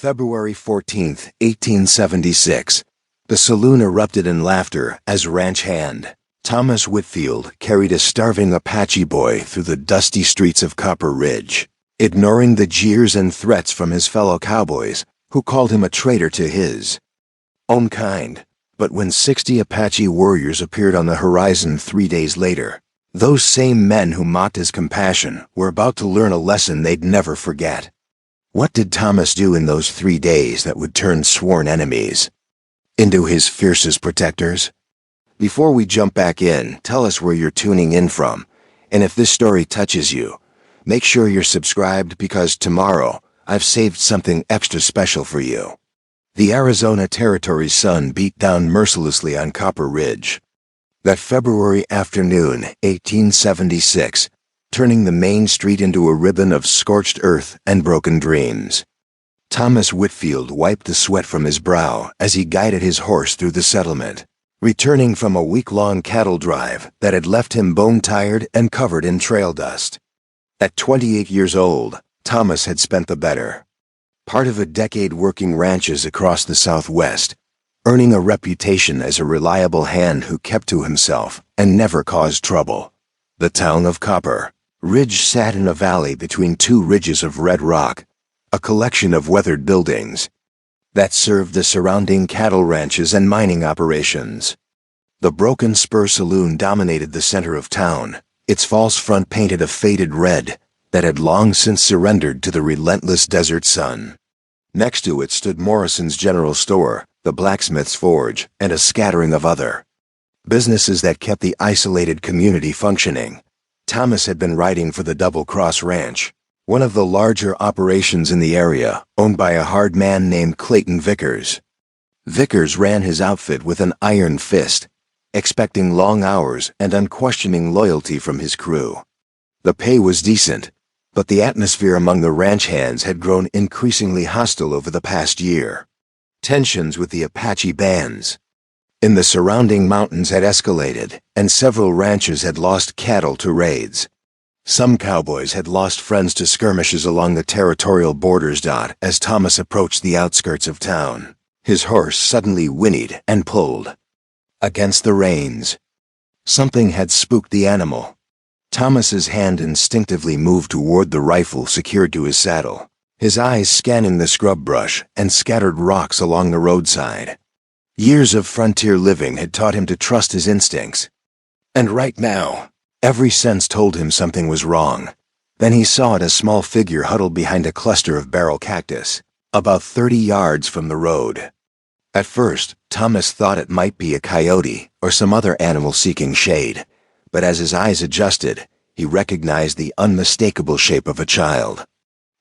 February 14, 1876. The saloon erupted in laughter as ranch hand Thomas Whitfield carried a starving Apache boy through the dusty streets of Copper Ridge, ignoring the jeers and threats from his fellow cowboys, who called him a traitor to his own kind. But when 60 Apache warriors appeared on the horizon 3 days later, those same men who mocked his compassion were about to learn a lesson they'd never forget. What did Thomas do in those 3 days that would turn sworn enemies into his fiercest protectors? Before we jump back in, tell us where you're tuning in from, and if this story touches you, make sure you're subscribed because tomorrow I've saved something extra special for you. The Arizona Territory's sun beat down mercilessly on Copper Ridge that February afternoon, 1876, turning the main street into a ribbon of scorched earth and broken dreams. Thomas Whitfield wiped the sweat from his brow as he guided his horse through the settlement, returning from a week-long cattle drive that had left him bone-tired and covered in trail dust. At 28 years old, Thomas had spent the better part of a decade working ranches across the Southwest, earning a reputation as a reliable hand who kept to himself and never caused trouble. The town of Copper Ridge sat in a valley between two ridges of red rock, a collection of weathered buildings that served the surrounding cattle ranches and mining operations. The Broken Spur Saloon dominated the center of town, its false front painted a faded red that had long since surrendered to the relentless desert sun. Next to it stood Morrison's General Store, the blacksmith's forge, and a scattering of other businesses that kept the isolated community functioning. Thomas had been riding for the Double Cross Ranch, one of the larger operations in the area, owned by a hard man named Clayton Vickers. Vickers ran his outfit with an iron fist, expecting long hours and unquestioning loyalty from his crew. The pay was decent, but the atmosphere among the ranch hands had grown increasingly hostile over the past year. Tensions with the Apache bands in the surrounding mountains had escalated, and several ranchers had lost cattle to raids. Some cowboys had lost friends to skirmishes along the territorial borders. As Thomas approached the outskirts of town, his horse suddenly whinnied and pulled against the reins. Something had spooked the animal. Thomas's hand instinctively moved toward the rifle secured to his saddle, his eyes scanning the scrub brush and scattered rocks along the roadside. Years of frontier living had taught him to trust his instincts. And right now, every sense told him something was wrong. Then he saw a small figure huddled behind a cluster of barrel cactus, about 30 yards from the road. At first, Thomas thought it might be a coyote or some other animal seeking shade, but as his eyes adjusted, he recognized the unmistakable shape of a child.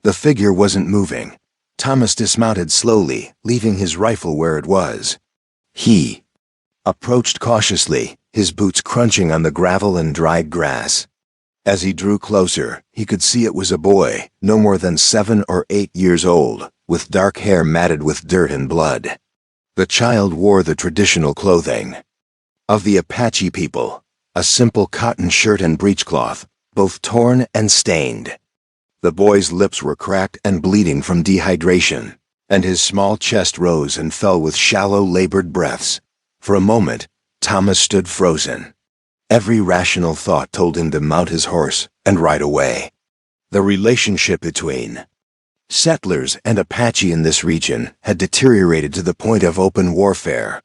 The figure wasn't moving. Thomas dismounted slowly, leaving his rifle where it was. He approached cautiously, his boots crunching on the gravel and dried grass. As he drew closer, he could see it was a boy, no more than 7 or 8 years old, with dark hair matted with dirt and blood. The child wore the traditional clothing of the Apache people, a simple cotton shirt and breechcloth, both torn and stained. The boy's lips were cracked and bleeding from dehydration, and his small chest rose and fell with shallow, labored breaths. For a moment, Thomas stood frozen. Every rational thought told him to mount his horse and ride away. The relationship between settlers and Apache in this region had deteriorated to the point of open warfare.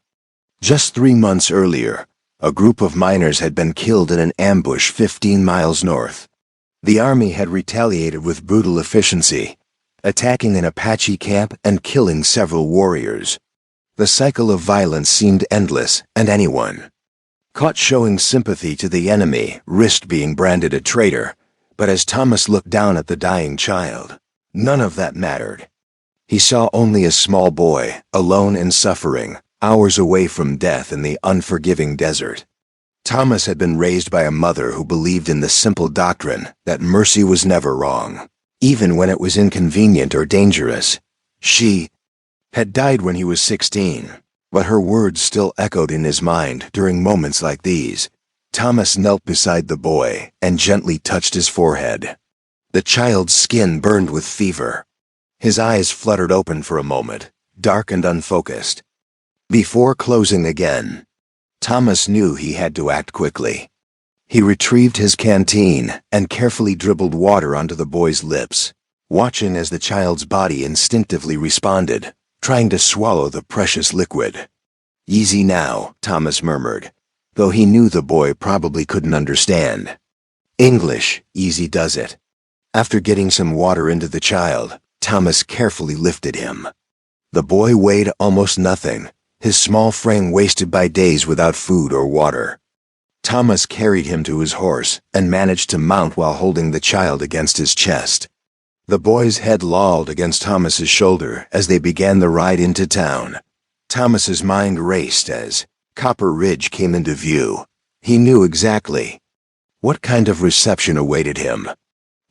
Just 3 months earlier, a group of miners had been killed in an ambush 15 miles north. The army had retaliated with brutal efficiency, attacking an Apache camp and killing several warriors. The cycle of violence seemed endless, and anyone caught showing sympathy to the enemy risked being branded a traitor. But as Thomas looked down at the dying child, none of that mattered. He saw only a small boy, alone and suffering, hours away from death in the unforgiving desert. Thomas had been raised by a mother who believed in the simple doctrine that mercy was never wrong, even when it was inconvenient or dangerous. She had died when he was 16, but her words still echoed in his mind during moments like these. Thomas knelt beside the boy and gently touched his forehead. The child's skin burned with fever. His eyes fluttered open for a moment, dark and unfocused. Before closing again, Thomas knew he had to act quickly. He retrieved his canteen and carefully dribbled water onto the boy's lips, watching as the child's body instinctively responded, trying to swallow the precious liquid. "Easy now," Thomas murmured, though he knew the boy probably couldn't understand. English, easy does it. After getting some water into the child, Thomas carefully lifted him. The boy weighed almost nothing, his small frame wasted by days without food or water. Thomas carried him to his horse and managed to mount while holding the child against his chest. The boy's head lolled against Thomas's shoulder as they began the ride into town. Thomas's mind raced as Copper Ridge came into view. He knew exactly what kind of reception awaited him.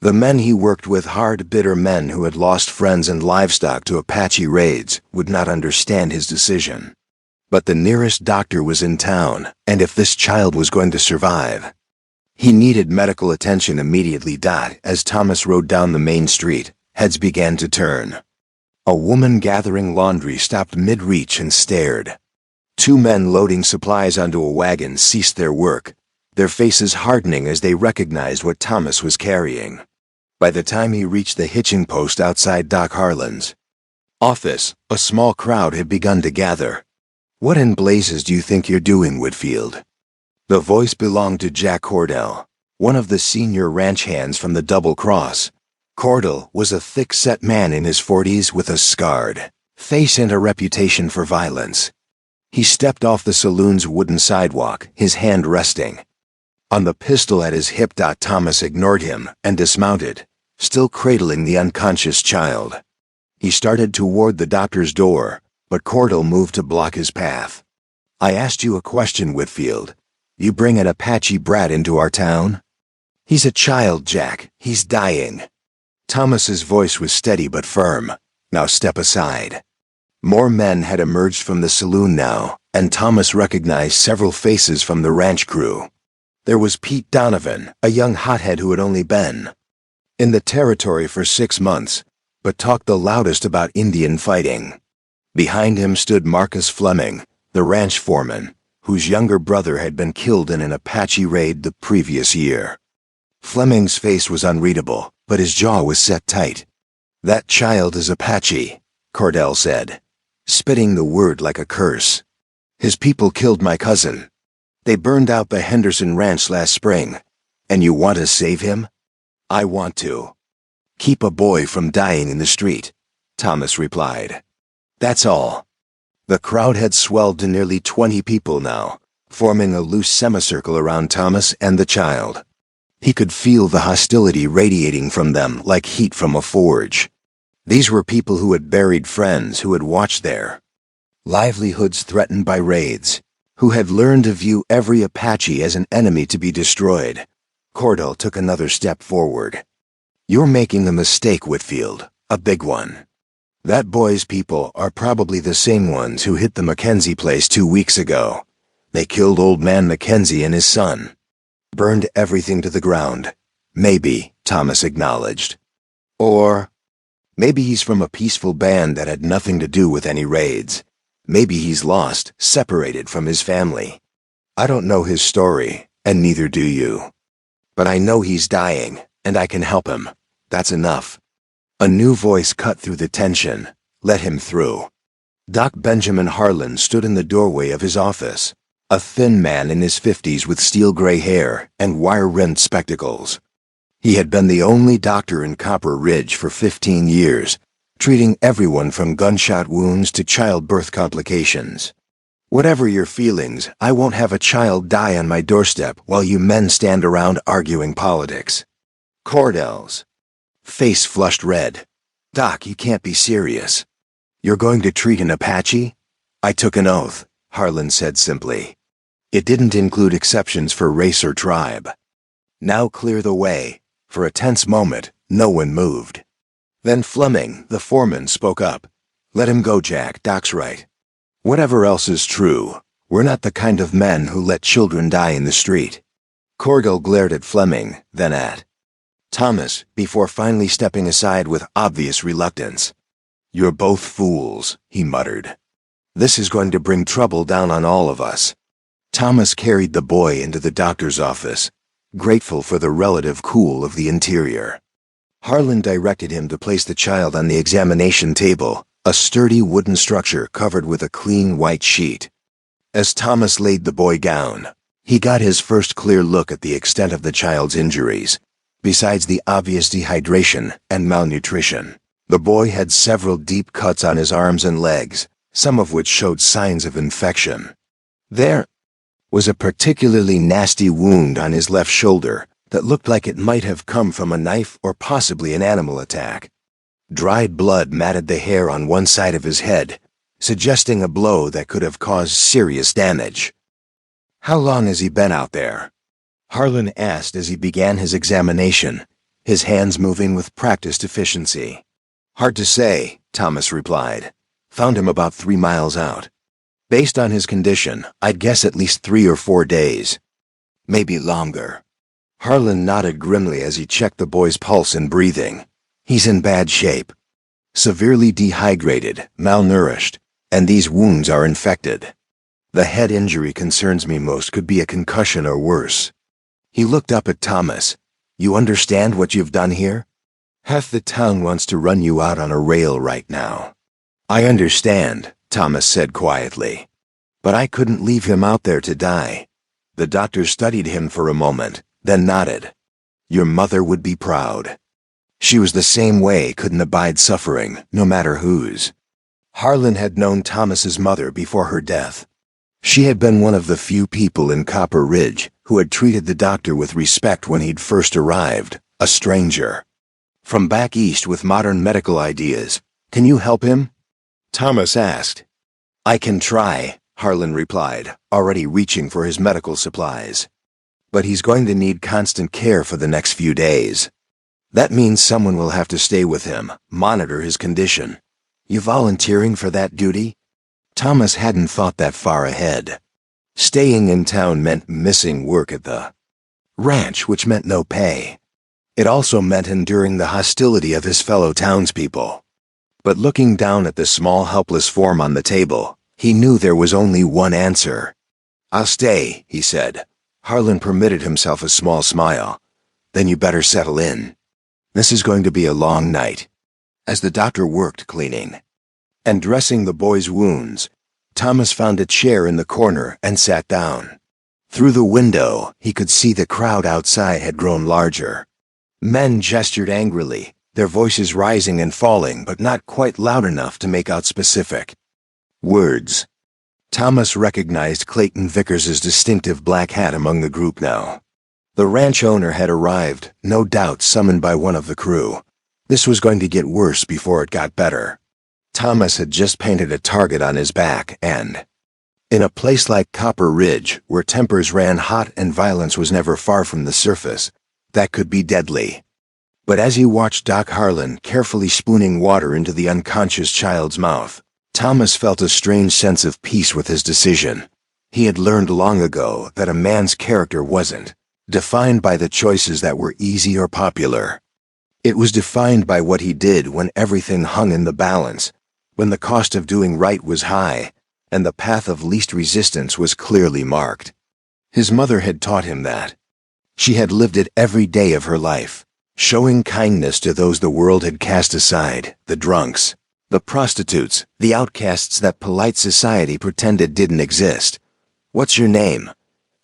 The men he worked with, hard, bitter men who had lost friends and livestock to Apache raids, would not understand his decision. But the nearest doctor was in town, and if this child was going to survive, he needed medical attention immediately. As Thomas rode down the main street, heads began to turn. A woman gathering laundry stopped mid-reach and stared. Two men loading supplies onto a wagon ceased their work, their faces hardening as they recognized what Thomas was carrying. By the time he reached the hitching post outside Doc Harlan's office, a small crowd had begun to gather. "What in blazes do you think you're doing, Whitfield?" The voice belonged to Jack Cordell, one of the senior ranch hands from the Double Cross. Cordell was a thick-set man in his 40s with a scarred face and a reputation for violence. He stepped off the saloon's wooden sidewalk, his hand resting on the pistol at his hip. Thomas ignored him and dismounted, still cradling the unconscious child. He started toward the doctor's door, but Cordell moved to block his path. "I asked you a question, Whitfield. You bring an Apache brat into our town?" "He's a child, Jack. He's dying." Thomas's voice was steady but firm. "Now step aside." More men had emerged from the saloon now, and Thomas recognized several faces from the ranch crew. There was Pete Donovan, a young hothead who had only been in the territory for 6 months, but talked the loudest about Indian fighting. Behind him stood Marcus Fleming, the ranch foreman, whose younger brother had been killed in an Apache raid the previous year. Fleming's face was unreadable, but his jaw was set tight. "That child is Apache," Cordell said, spitting the word like a curse. "His people killed my cousin. They burned out the Henderson Ranch last spring. And you want to save him?" "I want to keep a boy from dying in the street," Thomas replied. "That's all." The crowd had swelled to nearly 20 people now, forming a loose semicircle around Thomas and the child. He could feel the hostility radiating from them like heat from a forge. These were people who had buried friends, who had watched their livelihoods threatened by raids, who had learned to view every Apache as an enemy to be destroyed. Cordell took another step forward. "You're making a mistake, Whitfield, a big one. That boy's people are probably the same ones who hit the Mackenzie place 2 weeks ago. They killed old man Mackenzie and his son. Burned everything to the ground. Maybe," Thomas acknowledged. "Or maybe he's from a peaceful band that had nothing to do with any raids. Maybe he's lost, separated from his family. I don't know his story, and neither do you. But I know he's dying, and I can help him. That's enough." A new voice cut through the tension. "Let him through." Doc Benjamin Harlan stood in the doorway of his office, a thin man in his 50s with steel-gray hair and wire-rimmed spectacles. He had been the only doctor in Copper Ridge for 15 years, treating everyone from gunshot wounds to childbirth complications. "Whatever your feelings, I won't have a child die on my doorstep while you men stand around arguing politics." Cordell's face flushed red. "Doc, you can't be serious. You're going to treat an Apache?" "I took an oath," Harlan said simply. "It didn't include exceptions for race or tribe." "Now clear the way." For a tense moment, no one moved. Then Fleming, the foreman, spoke up. "Let him go, Jack. Doc's right. Whatever else is true, we're not the kind of men who let children die in the street." Cordell glared at Fleming, then at Thomas, before finally stepping aside with obvious reluctance. "You're both fools," he muttered. "This is going to bring trouble down on all of us." Thomas carried the boy into the doctor's office, grateful for the relative cool of the interior. Harlan directed him to place the child on the examination table, a sturdy wooden structure covered with a clean white sheet. As Thomas laid the boy down, he got his first clear look at the extent of the child's injuries. Besides the obvious dehydration and malnutrition, the boy had several deep cuts on his arms and legs, some of which showed signs of infection. There was a particularly nasty wound on his left shoulder that looked like it might have come from a knife or possibly an animal attack. Dried blood matted the hair on one side of his head, suggesting a blow that could have caused serious damage. "How long has he been out there?" Harlan asked as he began his examination, his hands moving with practiced efficiency. "Hard to say," Thomas replied. "Found him about 3 miles out. Based on his condition, I'd guess at least 3 or 4 days. Maybe longer." Harlan nodded grimly as he checked the boy's pulse and breathing. "He's in bad shape. Severely dehydrated, malnourished, and these wounds are infected. The head injury concerns me most. Could be a concussion or worse." He looked up at Thomas. "You understand what you've done here? Half the town wants to run you out on a rail right now." "I understand," Thomas said quietly. "But I couldn't leave him out there to die." The doctor studied him for a moment, then nodded. "Your mother would be proud. She was the same way, couldn't abide suffering, no matter whose." Harlan had known Thomas's mother before her death. She had been one of the few people in Copper Ridge who had treated the doctor with respect when he'd first arrived, a stranger. "From back east with modern medical ideas. Can you help him?" Thomas asked. "I can try," Harlan replied, already reaching for his medical supplies. "But he's going to need constant care for the next few days. That means someone will have to stay with him, monitor his condition. You volunteering for that duty?" Thomas hadn't thought that far ahead. Staying in town meant missing work at the ranch, which meant no pay. It also meant enduring the hostility of his fellow townspeople. But looking down at the small helpless form on the table, he knew there was only one answer. "I'll stay," he said. Harlan permitted himself a small smile. "Then you better settle in. This is going to be a long night." As the doctor worked cleaning and dressing the boy's wounds, Thomas found a chair in the corner and sat down. Through the window, he could see the crowd outside had grown larger. Men gestured angrily, their voices rising and falling but not quite loud enough to make out specific words. Thomas recognized Clayton Vickers's distinctive black hat among the group now. The ranch owner had arrived, no doubt summoned by one of the crew. This was going to get worse before it got better. Thomas had just painted a target on his back and, in a place like Copper Ridge, where tempers ran hot and violence was never far from the surface, that could be deadly. But as he watched Doc Harlan carefully spooning water into the unconscious child's mouth, Thomas felt a strange sense of peace with his decision. He had learned long ago that a man's character wasn't defined by the choices that were easy or popular. It was defined by what he did when everything hung in the balance, when the cost of doing right was high, and the path of least resistance was clearly marked. His mother had taught him that. She had lived it every day of her life, showing kindness to those the world had cast aside, the drunks, the prostitutes, the outcasts that polite society pretended didn't exist. "What's your name?"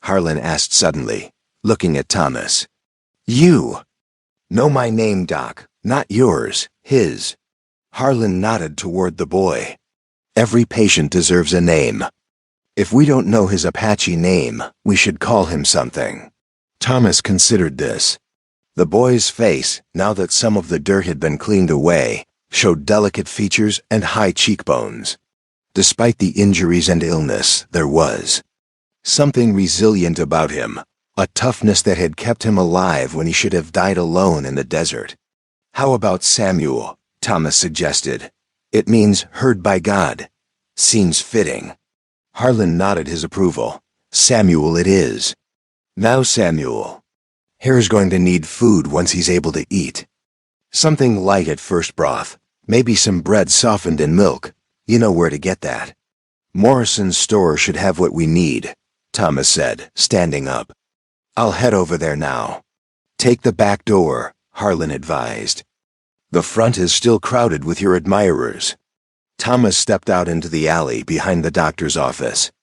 Harlan asked suddenly, looking at Thomas. "You." "Know my name, Doc, not yours, his." Harlan nodded toward the boy. "Every patient deserves a name. If we don't know his Apache name, we should call him something." Thomas considered this. The boy's face, now that some of the dirt had been cleaned away, showed delicate features and high cheekbones. Despite the injuries and illness, there was something resilient about him, a toughness that had kept him alive when he should have died alone in the desert. "How about Samuel?" Thomas suggested. "It means heard by God. Seems fitting." Harlan nodded his approval. "Samuel it is. Now Samuel, Hare's going to need food once he's able to eat. Something light at first, broth, Maybe some bread softened in milk. You know where to get that. Morrison's store should have what we need, Thomas said, standing up. I'll head over there now. Take the back door, Harlan advised. The front is still crowded with your admirers. Thomas stepped out into the alley behind the doctor's office.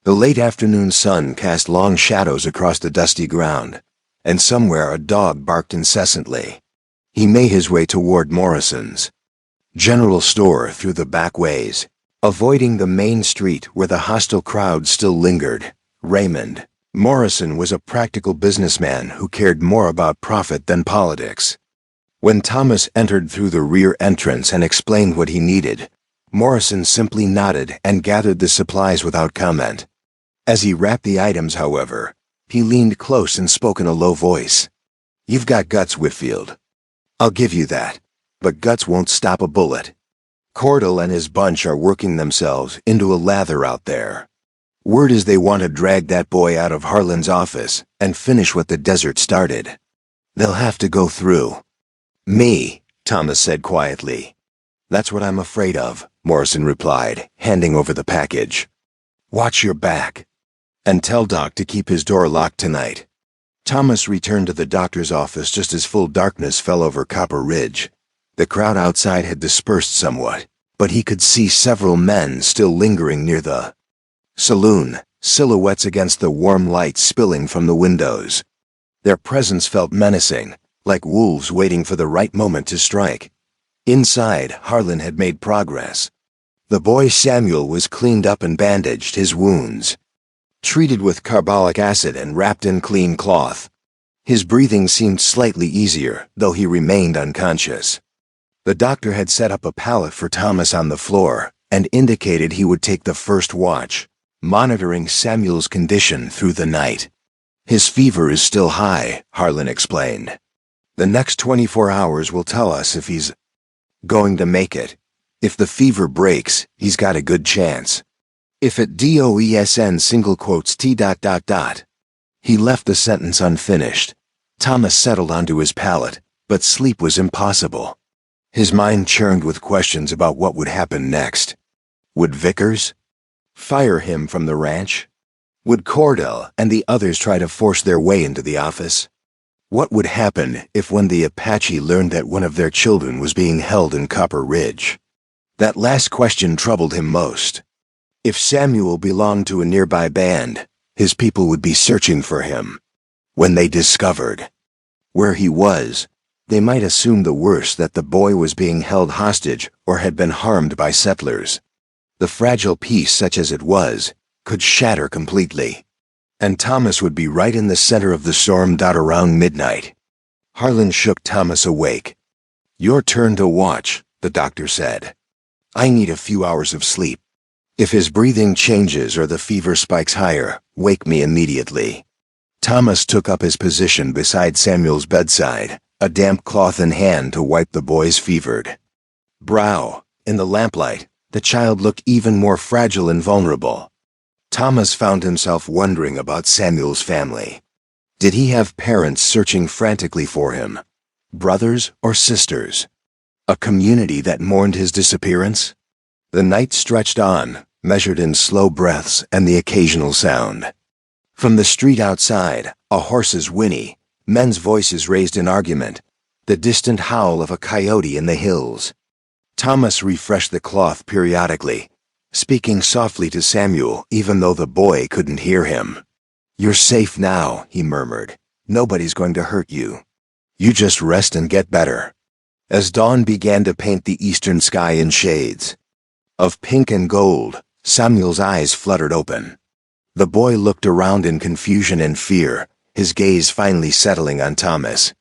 The late afternoon sun cast long shadows across the dusty ground, and somewhere a dog barked incessantly. He made his way toward Morrison's general store through the back ways, avoiding the main street where the hostile crowd still lingered. Raymond Morrison was a practical businessman who cared more about profit than politics. When Thomas entered through the rear entrance and explained what he needed, Morrison simply nodded and gathered the supplies without comment. As he wrapped the items, however, he leaned close and spoke in a low voice. You've got guts, Whitfield. I'll give you that, but guts won't stop a bullet. Cordell and his bunch are working themselves into a lather out there. Word is they want to drag that boy out of Harlan's office and finish what the desert started. They'll have to go through me, Thomas said quietly. That's what I'm afraid of, Morrison replied, handing over the package. Watch your back. And tell Doc to keep his door locked tonight. Thomas returned to the doctor's office just as full darkness fell over Copper Ridge. The crowd outside had dispersed somewhat, but he could see several men still lingering near the saloon, silhouettes against the warm light spilling from the windows. Their presence felt menacing, like wolves waiting for the right moment to strike. Inside, Harlan had made progress. The boy Samuel was cleaned up and bandaged his wounds, treated with carbolic acid and wrapped in clean cloth. His breathing seemed slightly easier, though he remained unconscious. The doctor had set up a pallet for Thomas on the floor and indicated he would take the first watch, monitoring Samuel's condition through the night. His fever is still high, Harlan explained. The next 24 hours will tell us if he's going to make it. If the fever breaks, he's got a good chance. If it DOESN single quotes T. He left the sentence unfinished. Thomas settled onto his pallet, but sleep was impossible. His mind churned with questions about what would happen next. Would Vickers fire him from the ranch? Would Cordell and the others try to force their way into the office? What would happen if when the Apache learned that one of their children was being held in Copper Ridge? That last question troubled him most. If Samuel belonged to a nearby band, his people would be searching for him. When they discovered where he was, they might assume the worst, that the boy was being held hostage or had been harmed by settlers. The fragile peace, such as it was, could shatter completely. And Thomas would be right in the center of the storm. Around midnight, Harlan shook Thomas awake. Your turn to watch, the doctor said. I need a few hours of sleep. If his breathing changes or the fever spikes higher, wake me immediately. Thomas took up his position beside Samuel's bedside, a damp cloth in hand to wipe the boy's fevered brow. In the lamplight, the child looked even more fragile and vulnerable. Thomas found himself wondering about Samuel's family. Did he have parents searching frantically for him? Brothers or sisters? A community that mourned his disappearance? The night stretched on, measured in slow breaths and the occasional sound. From the street outside, a horse's whinny, men's voices raised in argument, the distant howl of a coyote in the hills. Thomas refreshed the cloth periodically, speaking softly to Samuel even though the boy couldn't hear him. You're safe now, he murmured. Nobody's going to hurt you. You just rest and get better. As dawn began to paint the eastern sky in shades of pink and gold, Samuel's eyes fluttered open. The boy looked around in confusion and fear, his gaze finally settling on Thomas.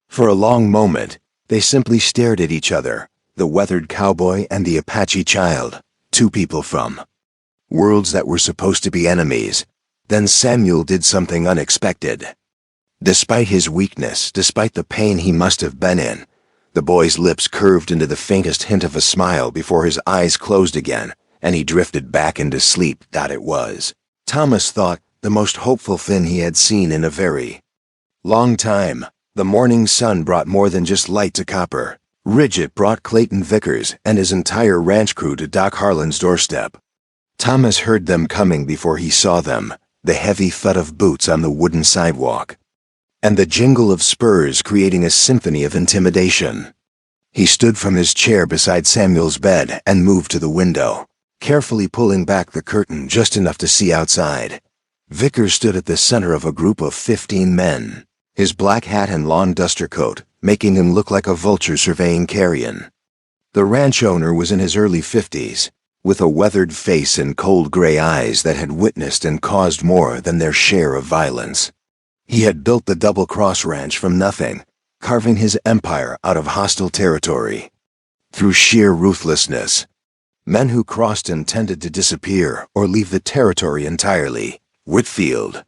For a long moment, they simply stared at each other, the weathered cowboy and the Apache child, two people from worlds that were supposed to be enemies. Then Samuel did something unexpected. Despite his weakness, despite the pain he must have been in, the boy's lips curved into the faintest hint of a smile before his eyes closed again, and he drifted back into sleep. It was, Thomas thought, the most hopeful thing he had seen in a very long time. The morning sun brought more than just light to Copper Ridgett brought Clayton Vickers and his entire ranch crew to Doc Harlan's doorstep. Thomas heard them coming before he saw them, the heavy thud of boots on the wooden sidewalk, and the jingle of spurs creating a symphony of intimidation. He stood from his chair beside Samuel's bed and moved to the window, carefully pulling back the curtain just enough to see outside. Vickers stood at the center of a group of 15 men, his black hat and lawn duster coat making him look like a vulture surveying carrion. The ranch owner was in his early 50s, with a weathered face and cold gray eyes that had witnessed and caused more than their share of violence. He had built the Double Cross Ranch from nothing, carving his empire out of hostile territory. Through sheer ruthlessness, men who crossed intended to disappear or leave the territory entirely. Whitfield.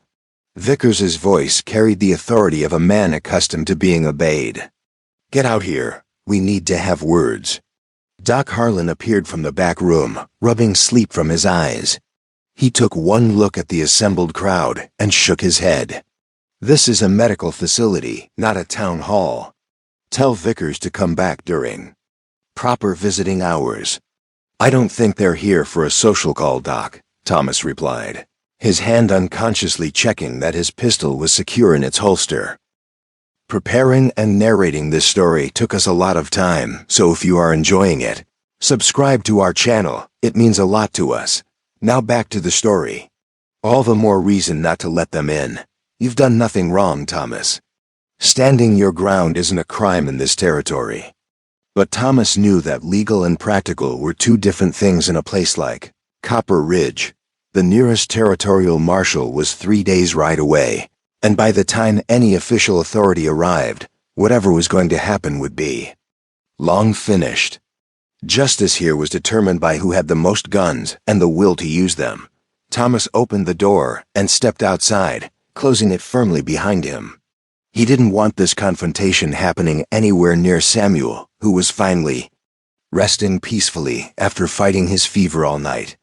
Vickers's voice carried the authority of a man accustomed to being obeyed. "Get out here. We need to have words." Doc Harlan appeared from the back room, rubbing sleep from his eyes. He took one look at the assembled crowd and shook his head. "This is a medical facility, not a town hall. Tell Vickers to come back during proper visiting hours." "I don't think they're here for a social call, Doc," Thomas replied, his hand unconsciously checking that his pistol was secure in its holster. Preparing and narrating this story took us a lot of time, so if you are enjoying it, subscribe to our channel. It means a lot to us. Now back to the story. All the more reason not to let them in. You've done nothing wrong, Thomas. Standing your ground isn't a crime in this territory. But Thomas knew that legal and practical were two different things in a place like Copper Ridge. The nearest territorial marshal was 3 days' ride away, and by the time any official authority arrived, whatever was going to happen would be long finished. Justice here was determined by who had the most guns and the will to use them. Thomas opened the door and stepped outside, closing it firmly behind him. He didn't want this confrontation happening anywhere near Samuel, who was finally resting peacefully after fighting his fever all night.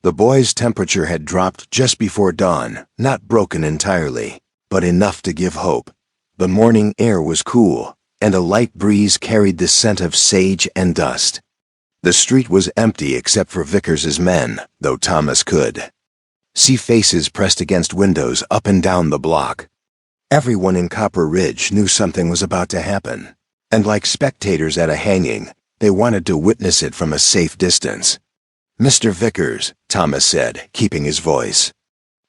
The boy's temperature had dropped just before dawn, not broken entirely, but enough to give hope. The morning air was cool, and a light breeze carried the scent of sage and dust. The street was empty except for Vickers's men, though Thomas could see faces pressed against windows up and down the block. Everyone in Copper Ridge knew something was about to happen, and like spectators at a hanging, they wanted to witness it from a safe distance. "Mr. Vickers," Thomas said, keeping his voice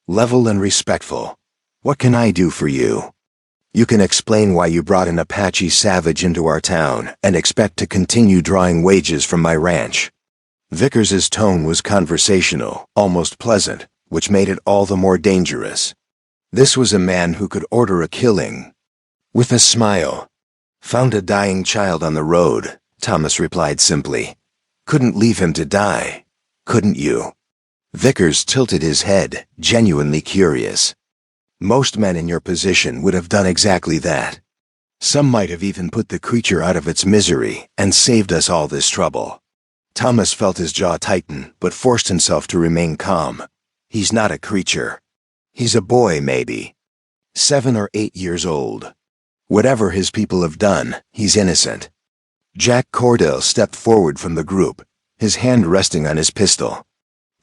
level and respectful, "what can I do for you? You can explain why you brought an Apache savage into our town and expect to continue drawing wages from my ranch." Vickers's tone was conversational, almost pleasant, which made it all the more dangerous. This was a man who could order a killing. With a smile. "Found a dying child on the road," Thomas replied simply. "Couldn't leave him to die, couldn't you?" Vickers tilted his head, genuinely curious. "Most men in your position would have done exactly that. Some might have even put the creature out of its misery and saved us all this trouble." Thomas felt his jaw tighten, but forced himself to remain calm. "He's not a creature. He's a boy, maybe. 7 or 8 years old. Whatever his people have done, he's innocent." Jack Cordell stepped forward from the group, his hand resting on his pistol.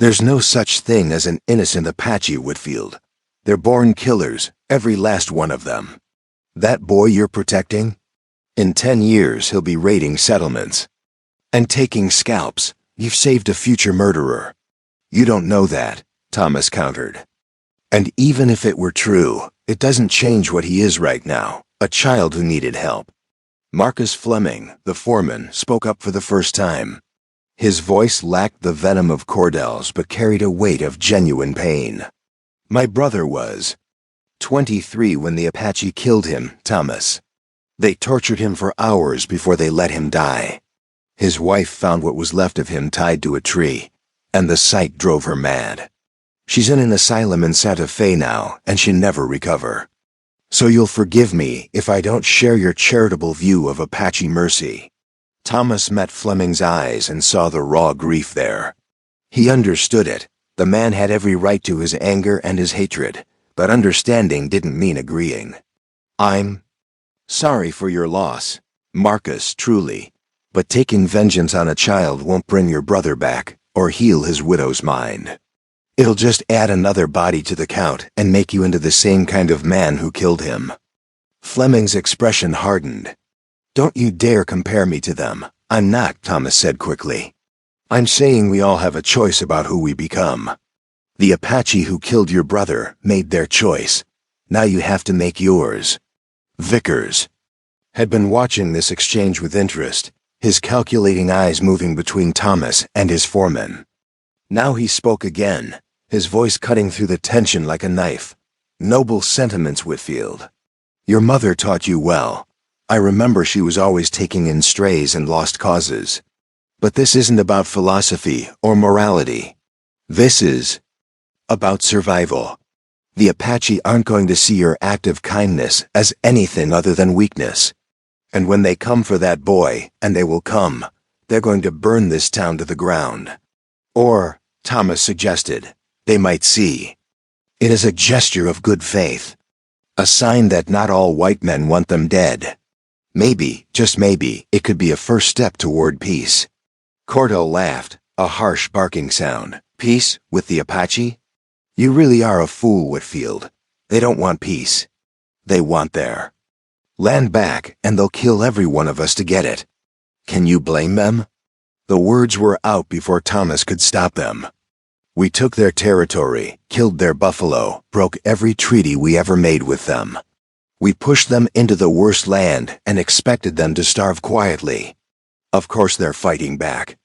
"There's no such thing as an innocent Apache, Whitfield. They're born killers, every last one of them. That boy you're protecting? In 10 years he'll be raiding settlements and taking scalps. You've saved a future murderer." "You don't know that," Thomas countered. "And even if it were true, it doesn't change what he is right now, a child who needed help." Marcus Fleming, the foreman, spoke up for the first time. His voice lacked the venom of Cordell's but carried a weight of genuine pain. "My brother was 23 when the Apache killed him, Thomas. They tortured him for hours before they let him die. His wife found what was left of him tied to a tree, and the sight drove her mad. She's in an asylum in Santa Fe now, and she'll never recover. So you'll forgive me if I don't share your charitable view of Apache mercy." Thomas met Fleming's eyes and saw the raw grief there. He understood it. The man had every right to his anger and his hatred, but understanding didn't mean agreeing. "I'm sorry for your loss, Marcus, truly. But taking vengeance on a child won't bring your brother back or heal his widow's mind. It'll just add another body to the count and make you into the same kind of man who killed him. Fleming's expression hardened. Don't you dare compare me to them. I'm not, Thomas said quickly. I'm saying we all have a choice about who we become. The Apache who killed your brother made their choice. Now you have to make yours. Vickers had been watching this exchange with interest, his calculating eyes moving between Thomas and his foreman. Now he spoke again, his voice cutting through the tension like a knife. Noble sentiments, Whitfield. Your mother taught you well. I remember she was always taking in strays and lost causes. But this isn't about philosophy or morality. This is about survival. The Apache aren't going to see your act of kindness as anything other than weakness. And when they come for that boy, and they will come, they're going to burn this town to the ground. Or, Thomas suggested, they might see it as a gesture of good faith. A sign that not all white men want them dead. Maybe, just maybe, it could be a first step toward peace. Cordell laughed, a harsh barking sound. Peace, with the Apache? You really are a fool, Whitfield. They don't want peace. They want their land back, and they'll kill every one of us to get it. Can you blame them? The words were out before Thomas could stop them. We took their territory, killed their buffalo, broke every treaty we ever made with them. We pushed them into the worst land and expected them to starve quietly. Of course they're fighting back.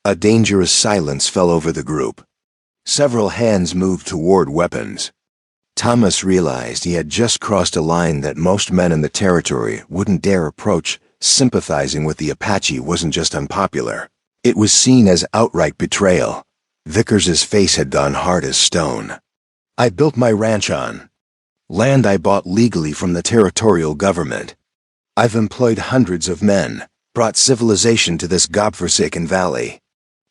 A dangerous silence fell over the group. Several hands moved toward weapons. Thomas realized he had just crossed a line that most men in the territory wouldn't dare approach. Sympathizing with the Apache wasn't just unpopular. It was seen as outright betrayal. Vickers's face had gone hard as stone. I built my ranch on land I bought legally from the territorial government. I've employed hundreds of men, brought civilization to this godforsaken valley.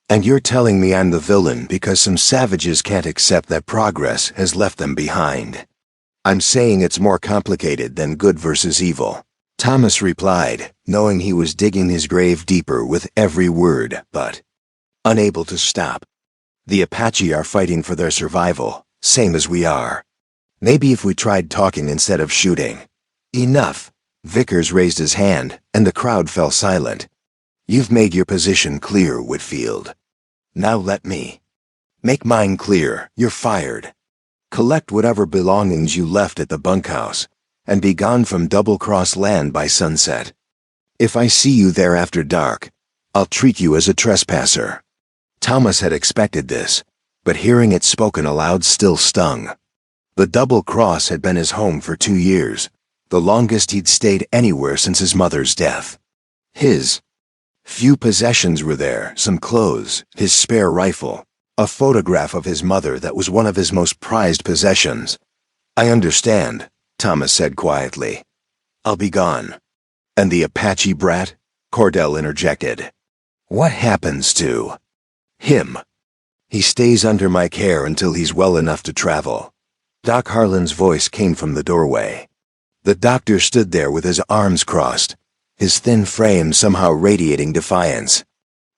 And you're telling me I'm the villain because some savages can't accept that progress has left them behind. I'm saying it's more complicated than good versus evil. Thomas replied, knowing he was digging his grave deeper with every word, but unable to stop. The Apache are fighting for their survival, same as we are. Maybe if we tried talking instead of shooting. Enough. Vickers raised his hand, and the crowd fell silent. You've made your position clear, Whitfield. Now let me make mine clear. You're fired. Collect whatever belongings you left at the bunkhouse, and be gone from Double Cross land by sunset. If I see you there after dark, I'll treat you as a trespasser. Thomas had expected this, but hearing it spoken aloud still stung. The Double Cross had been his home for 2 years, the longest he'd stayed anywhere since his mother's death. His few possessions were there, some clothes, his spare rifle, a photograph of his mother that was one of his most prized possessions. I understand, Thomas said quietly. I'll be gone. And the Apache brat? Cordell interjected. What happens to him? He stays under my care until he's well enough to travel. Doc Harlan's voice came from the doorway. The doctor stood there with his arms crossed, his thin frame somehow radiating defiance.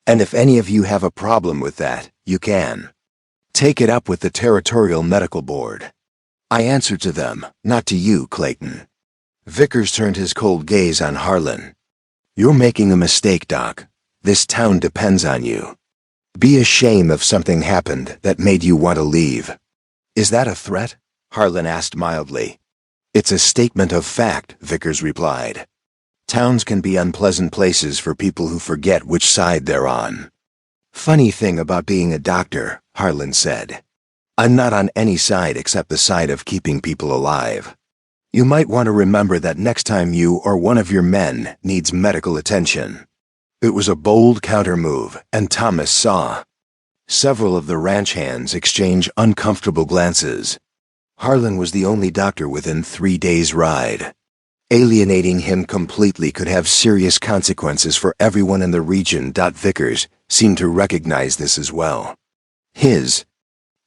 And if any of you have a problem with that, you can take it up with the Territorial Medical Board. I answer to them, not to you, Clayton. Vickers turned his cold gaze on Harlan. You're making a mistake, Doc. This town depends on you. Be ashamed if something happened that made you want to leave. Is that a threat? Harlan asked mildly. It's a statement of fact, Vickers replied. Towns can be unpleasant places for people who forget which side they're on. Funny thing about being a doctor, Harlan said. I'm not on any side except the side of keeping people alive. You might want to remember that next time you or one of your men needs medical attention. It was a bold counter-move, and Thomas saw several of the ranch hands exchange uncomfortable glances. Harlan was the only doctor within 3 days' ride. Alienating him completely could have serious consequences for everyone in the region. Vickers seemed to recognize this as well. His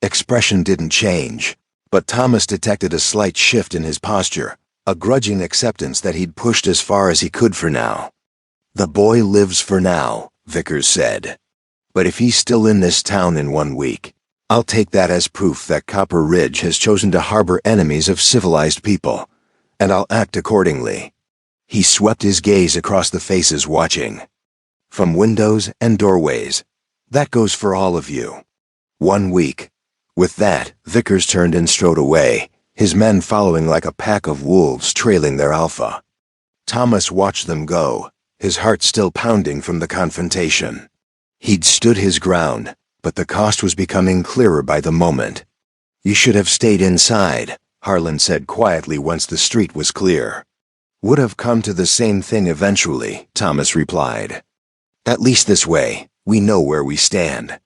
expression didn't change, but Thomas detected a slight shift in his posture, a grudging acceptance that he'd pushed as far as he could for now. "The boy lives for now," Vickers said. "But if he's still in this town in 1 week, I'll take that as proof that Copper Ridge has chosen to harbor enemies of civilized people, and I'll act accordingly." He swept his gaze across the faces watching. "From windows and doorways. That goes for all of you. 1 week." With that, Vickers turned and strode away, his men following like a pack of wolves trailing their alpha. Thomas watched them go, his heart still pounding from the confrontation. He'd stood his ground, but the cost was becoming clearer by the moment. "You should have stayed inside," Harlan said quietly once the street was clear. "Would have come to the same thing eventually," Thomas replied. "At least this way, we know where we stand."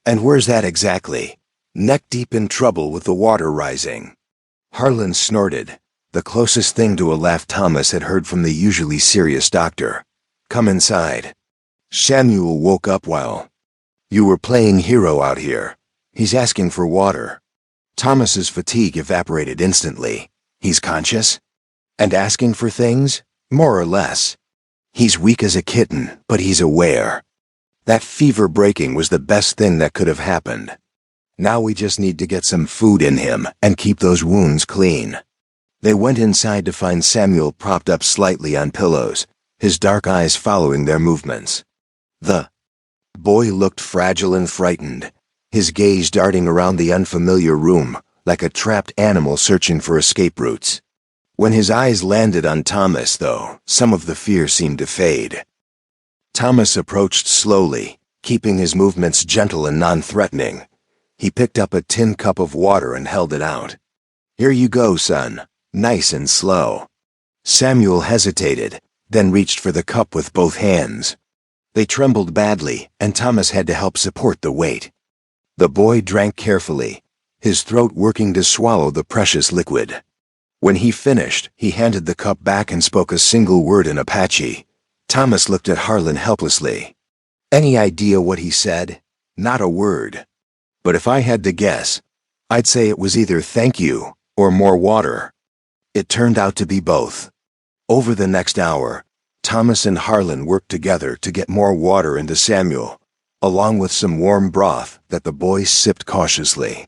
"And where's that exactly?" "Neck deep in trouble with the water rising." Harlan snorted, the closest thing to a laugh Thomas had heard from the usually serious doctor. "Come inside." Samuel woke up while, "You were playing hero out here. He's asking for water." Thomas's fatigue evaporated instantly. "He's conscious? And asking for things? More or less. He's weak as a kitten, but he's aware. That fever breaking was the best thing that could have happened. Now we just need to get some food in him and keep those wounds clean." They went inside to find Samuel propped up slightly on pillows, his dark eyes following their movements. The boy looked fragile and frightened, his gaze darting around the unfamiliar room like a trapped animal searching for escape routes. When his eyes landed on Thomas, though, some of the fear seemed to fade. Thomas approached slowly, keeping his movements gentle and non-threatening. He picked up a tin cup of water and held it out. "Here you go, son. Nice and slow." Samuel hesitated, then reached for the cup with both hands. They trembled badly, and Thomas had to help support the weight. The boy drank carefully, his throat working to swallow the precious liquid. When he finished, he handed the cup back and spoke a single word in Apache. Thomas looked at Harlan helplessly. "Any idea what he said?" "Not a word. But if I had to guess, I'd say it was either thank you or more water." It turned out to be both. Over the next hour, Thomas and Harlan worked together to get more water into Samuel, along with some warm broth that the boy sipped cautiously.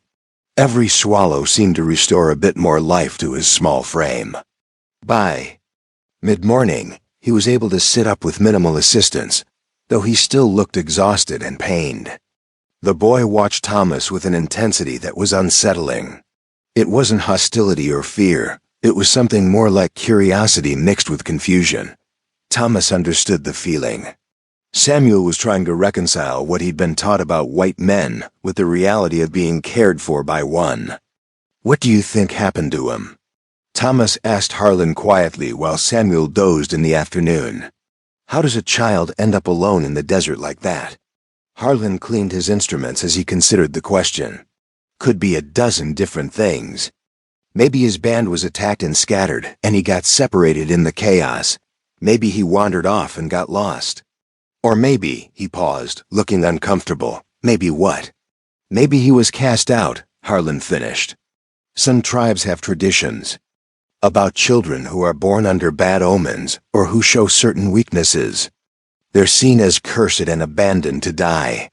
Every swallow seemed to restore a bit more life to his small frame. By mid-morning, he was able to sit up with minimal assistance, though he still looked exhausted and pained. The boy watched Thomas with an intensity that was unsettling. It wasn't hostility or fear, it was something more like curiosity mixed with confusion. Thomas understood the feeling. Samuel was trying to reconcile what he'd been taught about white men with the reality of being cared for by one. "What do you think happened to him?" Thomas asked Harlan quietly while Samuel dozed in the afternoon. "How does a child end up alone in the desert like that?" Harlan cleaned his instruments as he considered the question. "Could be a dozen different things. Maybe his band was attacked and scattered, and he got separated in the chaos. Maybe he wandered off and got lost. Or maybe," he paused, looking uncomfortable, "maybe what?" "Maybe he was cast out," Harlan finished. "Some tribes have traditions about children who are born under bad omens or who show certain weaknesses. They're seen as cursed and abandoned to die.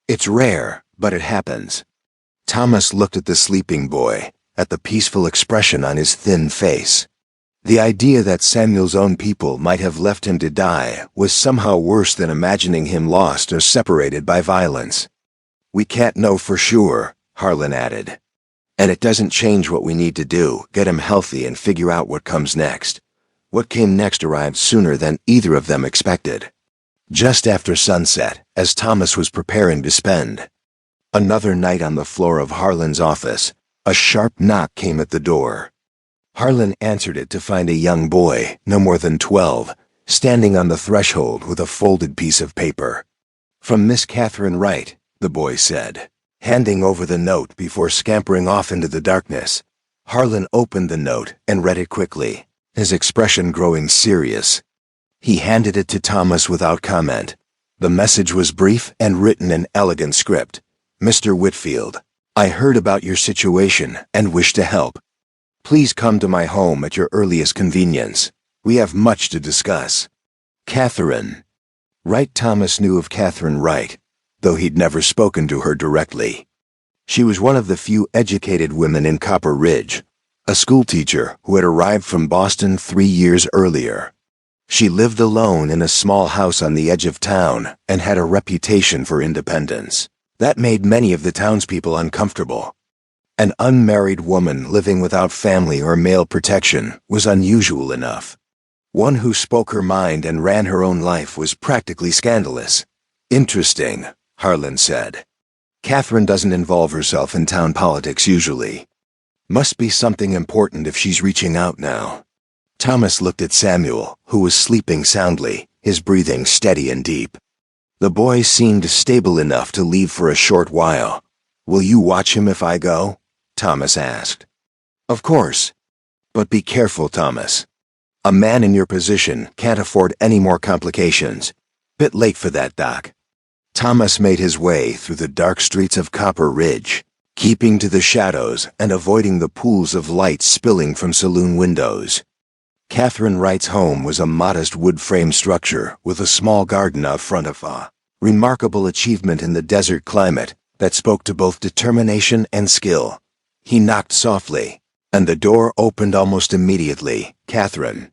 It's rare, but it happens." Thomas looked at the sleeping boy, at the peaceful expression on his thin face. The idea that Samuel's own people might have left him to die was somehow worse than imagining him lost or separated by violence. "We can't know for sure," Harlan added. "And it doesn't change what we need to do, get him healthy and figure out what comes next." What came next arrived sooner than either of them expected. Just after sunset, as Thomas was preparing to spend another night on the floor of Harlan's office, a sharp knock came at the door. Harlan answered it to find a young boy, no more than 12, standing on the threshold with a folded piece of paper. "From Miss Catherine Wright," the boy said, handing over the note before scampering off into the darkness. Harlan opened the note and read it quickly, his expression growing serious. He handed it to Thomas without comment. The message was brief and written in elegant script. "Mr. Whitfield, I heard about your situation and wish to help. Please come to my home at your earliest convenience. We have much to discuss. Catherine." Wright Thomas knew of Catherine Wright, though he'd never spoken to her directly. She was one of the few educated women in Copper Ridge, a schoolteacher who had arrived from Boston 3 years earlier. She lived alone in a small house on the edge of town and had a reputation for independence. That made many of the townspeople uncomfortable. An unmarried woman living without family or male protection was unusual enough. One who spoke her mind and ran her own life was practically scandalous. Interesting, Harlan said. Catherine doesn't involve herself in town politics usually. Must be something important if she's reaching out now. Thomas looked at Samuel, who was sleeping soundly, his breathing steady and deep. The boy seemed stable enough to leave for a short while. Will you watch him if I go? Thomas asked. Of course. But be careful, Thomas. A man in your position can't afford any more complications. Bit late for that, Doc. Thomas made his way through the dark streets of Copper Ridge, keeping to the shadows and avoiding the pools of light spilling from saloon windows. Catherine Wright's home was a modest wood-frame structure with a small garden out front of a remarkable achievement in the desert climate that spoke to both determination and skill. He knocked softly, and the door opened almost immediately. Catherine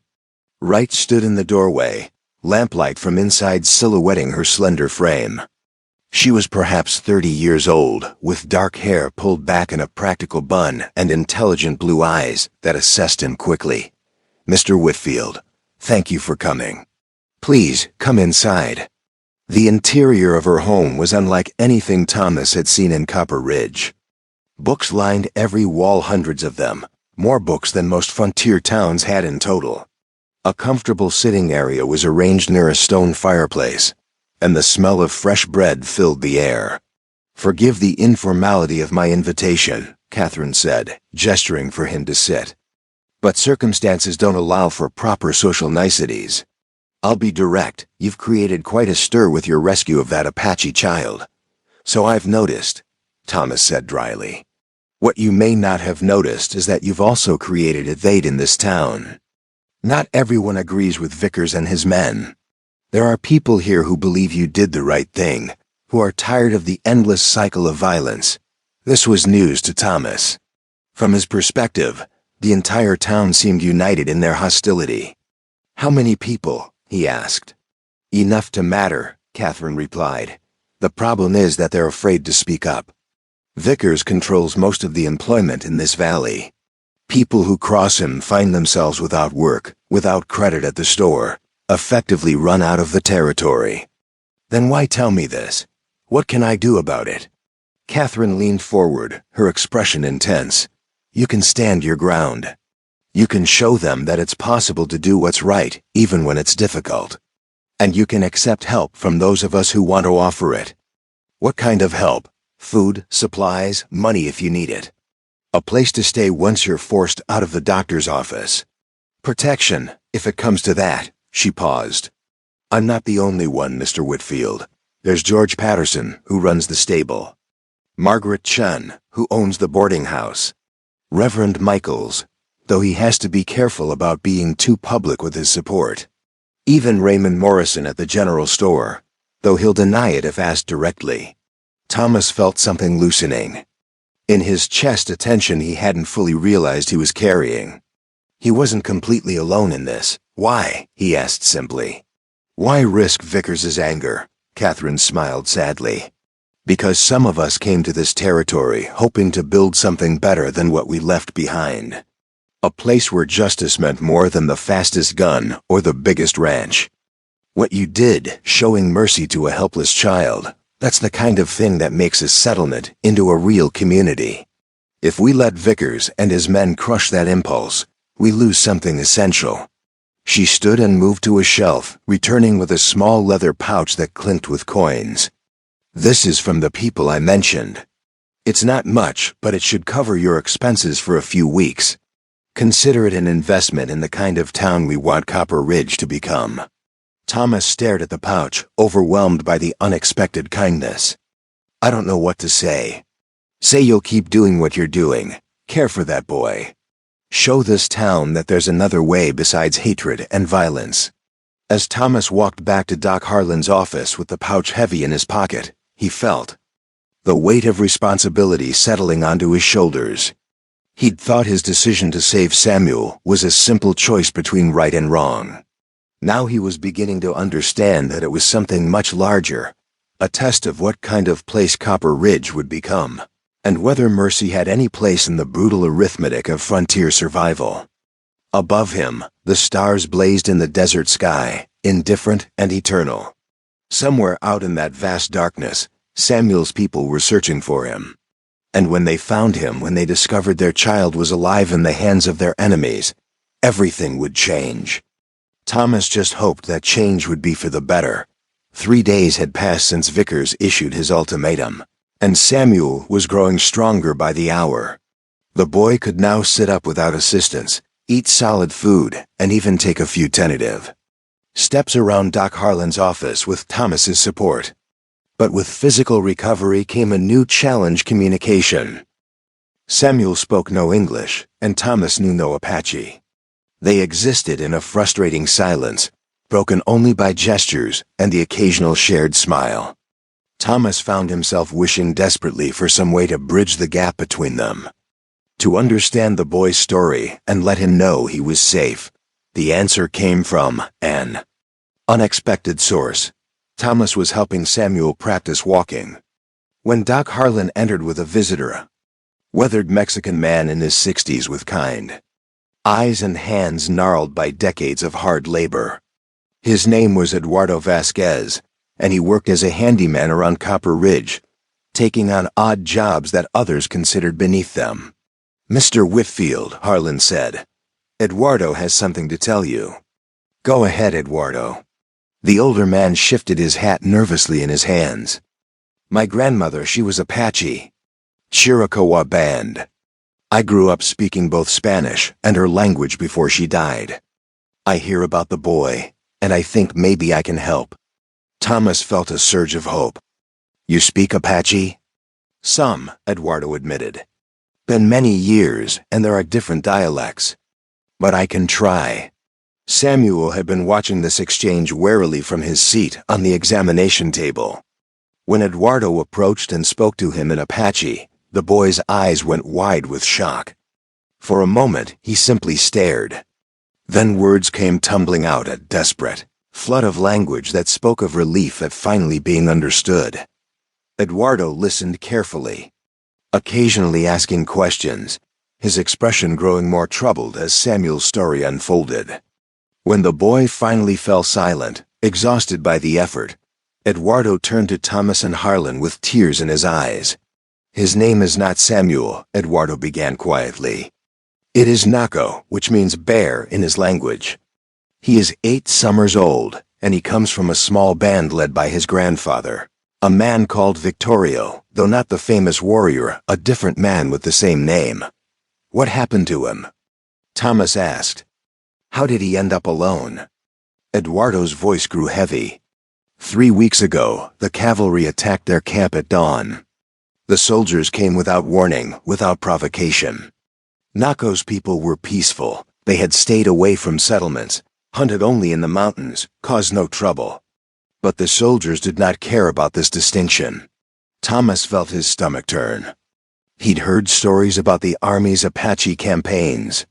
Wright stood in the doorway, lamplight from inside silhouetting her slender frame. She was perhaps 30 years old, with dark hair pulled back in a practical bun and intelligent blue eyes that assessed him quickly. Mr. Whitfield, thank you for coming. Please, come inside. The interior of her home was unlike anything Thomas had seen in Copper Ridge. Books lined every wall, hundreds of them, more books than most frontier towns had in total. A comfortable sitting area was arranged near a stone fireplace, and the smell of fresh bread filled the air. Forgive the informality of my invitation, Catherine said, gesturing for him to sit. But circumstances don't allow for proper social niceties. I'll be direct, you've created quite a stir with your rescue of that Apache child. So I've noticed, Thomas said dryly. What you may not have noticed is that you've also created a debate in this town. Not everyone agrees with Vickers and his men. There are people here who believe you did the right thing, who are tired of the endless cycle of violence. This was news to Thomas. From his perspective, the entire town seemed united in their hostility. How many people? He asked. Enough to matter, Catherine replied. The problem is that they're afraid to speak up. Vickers controls most of the employment in this valley. People who cross him find themselves without work, without credit at the store, effectively run out of the territory. Then why tell me this? What can I do about it? Catherine leaned forward, her expression intense. You can stand your ground. You can show them that it's possible to do what's right, even when it's difficult. And you can accept help from those of us who want to offer it. What kind of help? Food, supplies, money if you need it. A place to stay once you're forced out of the doctor's office. Protection, if it comes to that, she paused. I'm not the only one, Mr. Whitfield. There's George Patterson, who runs the stable. Margaret Chun, who owns the boarding house. Reverend Michaels, though he has to be careful about being too public with his support. Even Raymond Morrison at the general store, though he'll deny it if asked directly. Thomas felt something loosening. In his chest a tension he hadn't fully realized he was carrying. He wasn't completely alone in this. Why? He asked simply. Why risk Vickers's anger? Catherine smiled sadly. Because some of us came to this territory hoping to build something better than what we left behind. A place where justice meant more than the fastest gun or the biggest ranch. What you did, showing mercy to a helpless child, that's the kind of thing that makes a settlement into a real community. If we let Vickers and his men crush that impulse, we lose something essential. She stood and moved to a shelf, returning with a small leather pouch that clinked with coins. This is from the people I mentioned. It's not much, but it should cover your expenses for a few weeks. Consider it an investment in the kind of town we want Copper Ridge to become. Thomas stared at the pouch, overwhelmed by the unexpected kindness. I don't know what to say. Say you'll keep doing what you're doing. Care for that boy. Show this town that there's another way besides hatred and violence. As Thomas walked back to Doc Harlan's office with the pouch heavy in his pocket, he felt the weight of responsibility settling onto his shoulders. He'd thought his decision to save Samuel was a simple choice between right and wrong. Now he was beginning to understand that it was something much larger, a test of what kind of place Copper Ridge would become, and whether mercy had any place in the brutal arithmetic of frontier survival. Above him, the stars blazed in the desert sky, indifferent and eternal. Somewhere out in that vast darkness, Samuel's people were searching for him. And when they found him, when they discovered their child was alive in the hands of their enemies, everything would change. Thomas just hoped that change would be for the better. 3 days had passed since Vickers issued his ultimatum, and Samuel was growing stronger by the hour. The boy could now sit up without assistance, eat solid food, and even take a few tentative steps around Doc Harlan's office with Thomas's support. But with physical recovery came a new challenge: communication. Samuel spoke no English, and Thomas knew no Apache. They existed in a frustrating silence, broken only by gestures and the occasional shared smile. Thomas found himself wishing desperately for some way to bridge the gap between them. To understand the boy's story and let him know he was safe. The answer came from an unexpected source. Thomas was helping Samuel practice walking when Doc Harlan entered with a visitor, a weathered Mexican man in his 60s with kind eyes and hands gnarled by decades of hard labor. His name was Eduardo Vasquez, and he worked as a handyman around Copper Ridge, taking on odd jobs that others considered beneath them. "Mr. Whitfield," Harlan said, "Eduardo has something to tell you." "Go ahead, Eduardo." The older man shifted his hat nervously in his hands. "My grandmother, she was Apache. Chiricahua band. I grew up speaking both Spanish and her language before she died. I hear about the boy, and I think maybe I can help." Thomas felt a surge of hope. "You speak Apache?" "Some," Eduardo admitted. "Been many years, and there are different dialects. But I can try." Samuel had been watching this exchange warily from his seat on the examination table. When Eduardo approached and spoke to him in Apache, the boy's eyes went wide with shock. For a moment, he simply stared. Then words came tumbling out, a desperate flood of language that spoke of relief at finally being understood. Eduardo listened carefully, occasionally asking questions, his expression growing more troubled as Samuel's story unfolded. When the boy finally fell silent, exhausted by the effort, Eduardo turned to Thomas and Harlan with tears in his eyes. "His name is not Samuel," Eduardo began quietly. "It is Naco, which means bear in his language. He is 8 summers old, and he comes from a small band led by his grandfather, a man called Victorio, though not the famous warrior, a different man with the same name." "What happened to him?" Thomas asked. "How did he end up alone?" Eduardo's voice grew heavy. 3 weeks ago, the cavalry attacked their camp at dawn. The soldiers came without warning, without provocation. Naco's people were peaceful. They had stayed away from settlements, hunted only in the mountains, caused no trouble. But the soldiers did not care about this distinction. Thomas felt his stomach turn. He'd heard stories about the Army's Apache campaigns,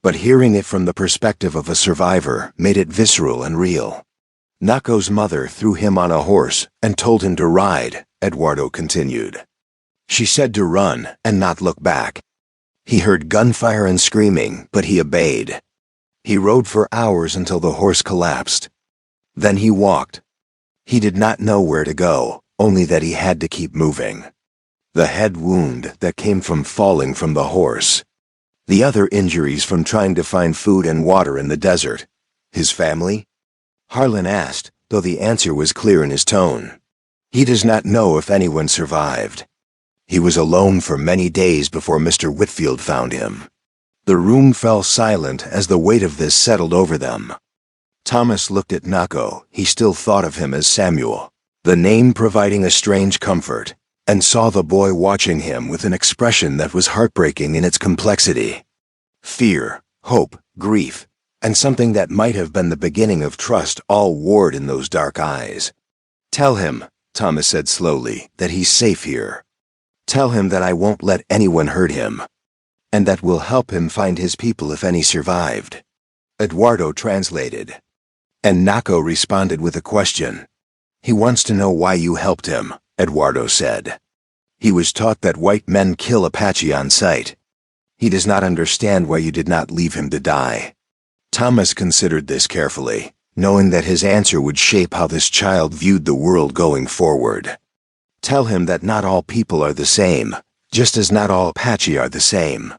but hearing it from the perspective of a survivor made it visceral and real. "Naco's mother threw him on a horse and told him to ride," Eduardo continued. "She said to run and not look back. He heard gunfire and screaming, but he obeyed. He rode for hours until the horse collapsed. Then he walked. He did not know where to go, only that he had to keep moving. The head wound that came from falling from the horse. The other injuries from trying to find food and water in the desert. His family?" Harlan asked, though the answer was clear in his tone. "He does not know if anyone survived. He was alone for many days before Mr. Whitfield found him." The room fell silent as the weight of this settled over them. Thomas looked at Naco. He still thought of him as Samuel, the name providing a strange comfort, and saw the boy watching him with an expression that was heartbreaking in its complexity. Fear, hope, grief, and something that might have been the beginning of trust all warred in those dark eyes. "Tell him," Thomas said slowly, "that he's safe here. Tell him that I won't let anyone hurt him, and that we'll help him find his people if any survived." Eduardo translated, and Nako responded with a question. "He wants to know why you helped him," Eduardo said. "He was taught that white men kill Apache on sight. He does not understand why you did not leave him to die." Thomas considered this carefully, knowing that his answer would shape how this child viewed the world going forward. "Tell him that not all people are the same, just as not all Apache are the same.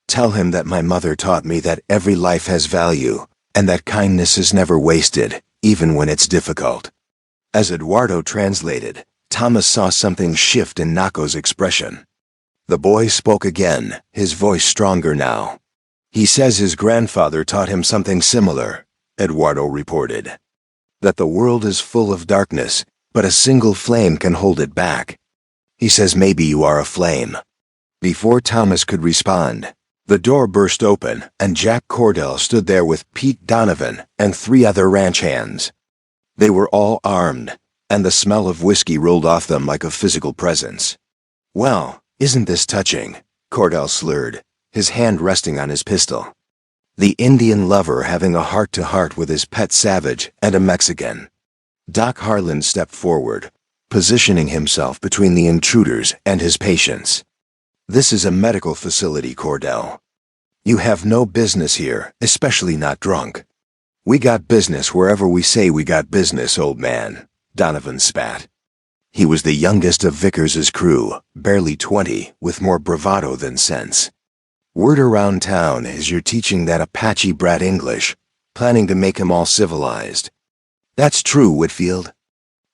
Tell him that my mother taught me that every life has value, and that kindness is never wasted, even when it's difficult." As Eduardo translated, Thomas saw something shift in Nako's expression. The boy spoke again, his voice stronger now. "He says his grandfather taught him something similar," Eduardo reported. "That the world is full of darkness, but a single flame can hold it back. He says maybe you are a flame." Before Thomas could respond, the door burst open and Jack Cordell stood there with Pete Donovan and 3 other ranch hands. They were all armed, and the smell of whiskey rolled off them like a physical presence. "Well, isn't this touching?" Cordell slurred, his hand resting on his pistol. The Indian lover having a heart-to-heart with his pet savage and a Mexican. Doc Harlan stepped forward, positioning himself between the intruders and his patients. "This is a medical facility, Cordell. You have no business here, especially not drunk." "We got business wherever we say we got business, old man," Donovan spat. He was the youngest of Vickers's crew, barely 20, with more bravado than sense. "Word around town is you're teaching that Apache brat English, planning to make him all civilized." "That's true, Whitfield."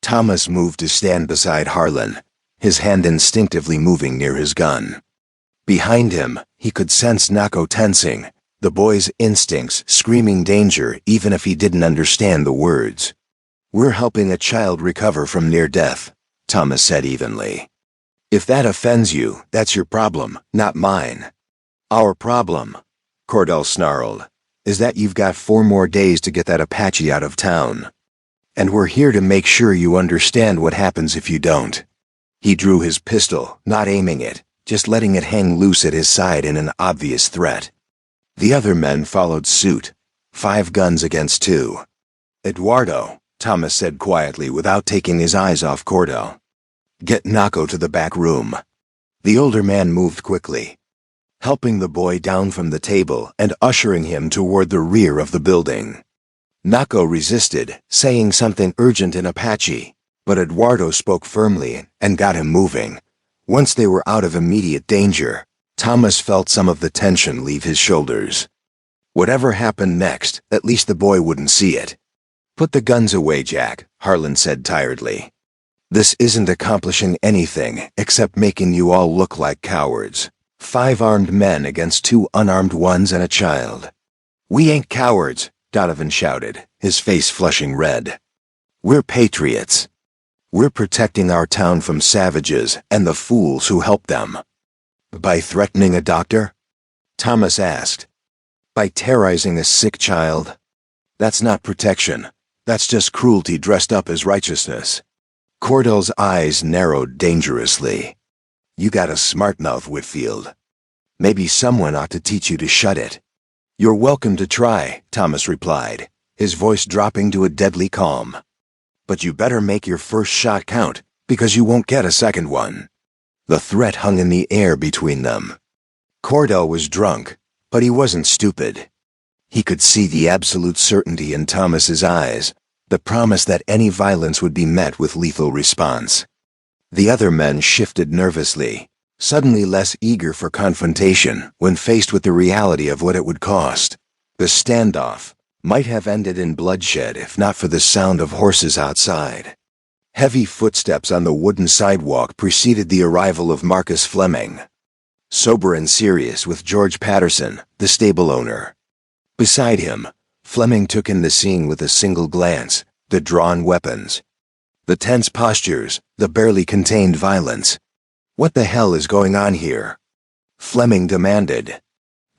Thomas moved to stand beside Harlan, his hand instinctively moving near his gun. Behind him, he could sense Nako tensing, the boy's instincts screaming danger even if he didn't understand the words. "We're helping a child recover from near death," Thomas said evenly. "If that offends you, that's your problem, not mine." "Our problem," Cordell snarled, "is that you've got 4 more days to get that Apache out of town. And we're here to make sure you understand what happens if you don't." He drew his pistol, not aiming it, just letting it hang loose at his side in an obvious threat. The other men followed suit, 5 guns against 2. "Eduardo," Thomas said quietly without taking his eyes off Cordell. "Get Nako to the back room." The older man moved quickly, helping the boy down from the table and ushering him toward the rear of the building. Nako resisted, saying something urgent in Apache, but Eduardo spoke firmly and got him moving. Once they were out of immediate danger, Thomas felt some of the tension leave his shoulders. Whatever happened next, at least the boy wouldn't see it. "Put the guns away, Jack," Harlan said tiredly. "This isn't accomplishing anything except making you all look like cowards. 5 armed men against 2 unarmed ones and a child." "We ain't cowards," Donovan shouted, his face flushing red. "We're patriots. We're protecting our town from savages and the fools who help them." "By threatening a doctor?" Thomas asked. "By terrorizing a sick child? That's not protection. That's just cruelty dressed up as righteousness." Cordell's eyes narrowed dangerously. "You got a smart mouth, Whitfield. Maybe someone ought to teach you to shut it." "You're welcome to try," Thomas replied, his voice dropping to a deadly calm. "But you better make your first shot count, because you won't get a second one." The threat hung in the air between them. Cordell was drunk, but he wasn't stupid. He could see the absolute certainty in Thomas's eyes, the promise that any violence would be met with lethal response. The other men shifted nervously, suddenly less eager for confrontation when faced with the reality of what it would cost. The standoff might have ended in bloodshed if not for the sound of horses outside. Heavy footsteps on the wooden sidewalk preceded the arrival of Marcus Fleming, sober and serious with George Patterson, the stable owner. Beside him, Fleming took in the scene with a single glance, the drawn weapons, the tense postures, the barely contained violence. "What the hell is going on here?" Fleming demanded.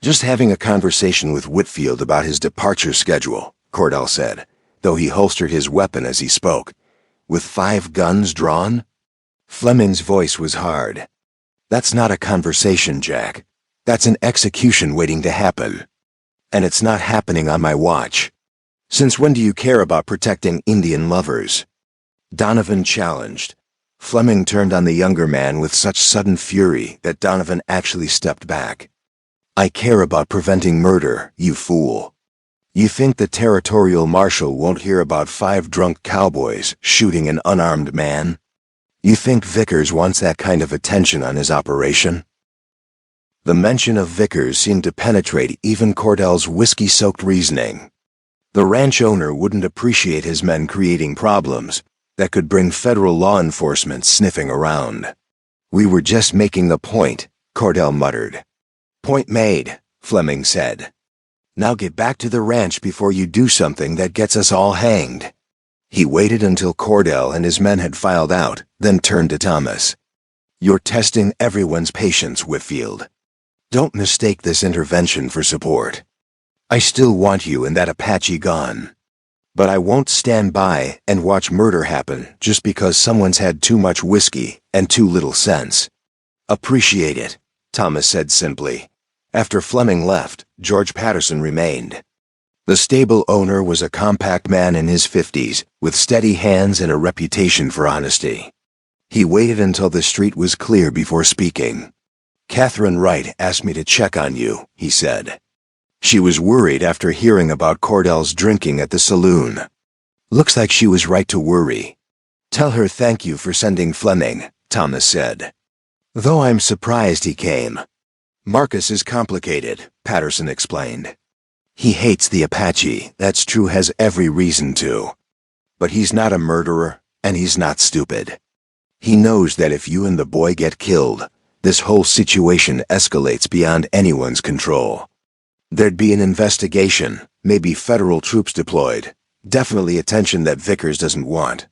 Just having a conversation with Whitfield about his departure schedule, Cordell said, though he holstered his weapon as he spoke. With 5 guns drawn? Fleming's voice was hard. That's not a conversation, Jack. That's an execution waiting to happen. And it's not happening on my watch. Since when do you care about protecting Indian lovers? Donovan challenged. Fleming turned on the younger man with such sudden fury that Donovan actually stepped back. I care about preventing murder, you fool. You think the territorial marshal won't hear about 5 drunk cowboys shooting an unarmed man? You think Vickers wants that kind of attention on his operation? The mention of Vickers seemed to penetrate even Cordell's whiskey-soaked reasoning. The ranch owner wouldn't appreciate his men creating problems that could bring federal law enforcement sniffing around. We were just making the point, Cordell muttered. Point made, Fleming said. Now get back to the ranch before you do something that gets us all hanged. He waited until Cordell and his men had filed out, then turned to Thomas. You're testing everyone's patience, Whitfield. Don't mistake this intervention for support. I still want you and that Apache gone. But I won't stand by and watch murder happen just because someone's had too much whiskey and too little sense. Appreciate it, Thomas said simply. After Fleming left, George Patterson remained. The stable owner was a compact man in his 50s, with steady hands and a reputation for honesty. He waited until the street was clear before speaking. Catherine Wright asked me to check on you, he said. She was worried after hearing about Cordell's drinking at the saloon. Looks like she was right to worry. Tell her thank you for sending Fleming, Thomas said. Though I'm surprised he came. Marcus is complicated, Patterson explained. He hates the Apache, that's true, has every reason to. But he's not a murderer, and he's not stupid. He knows that if you and the boy get killed, this whole situation escalates beyond anyone's control. There'd be an investigation, maybe federal troops deployed, definitely attention that Vickers doesn't want.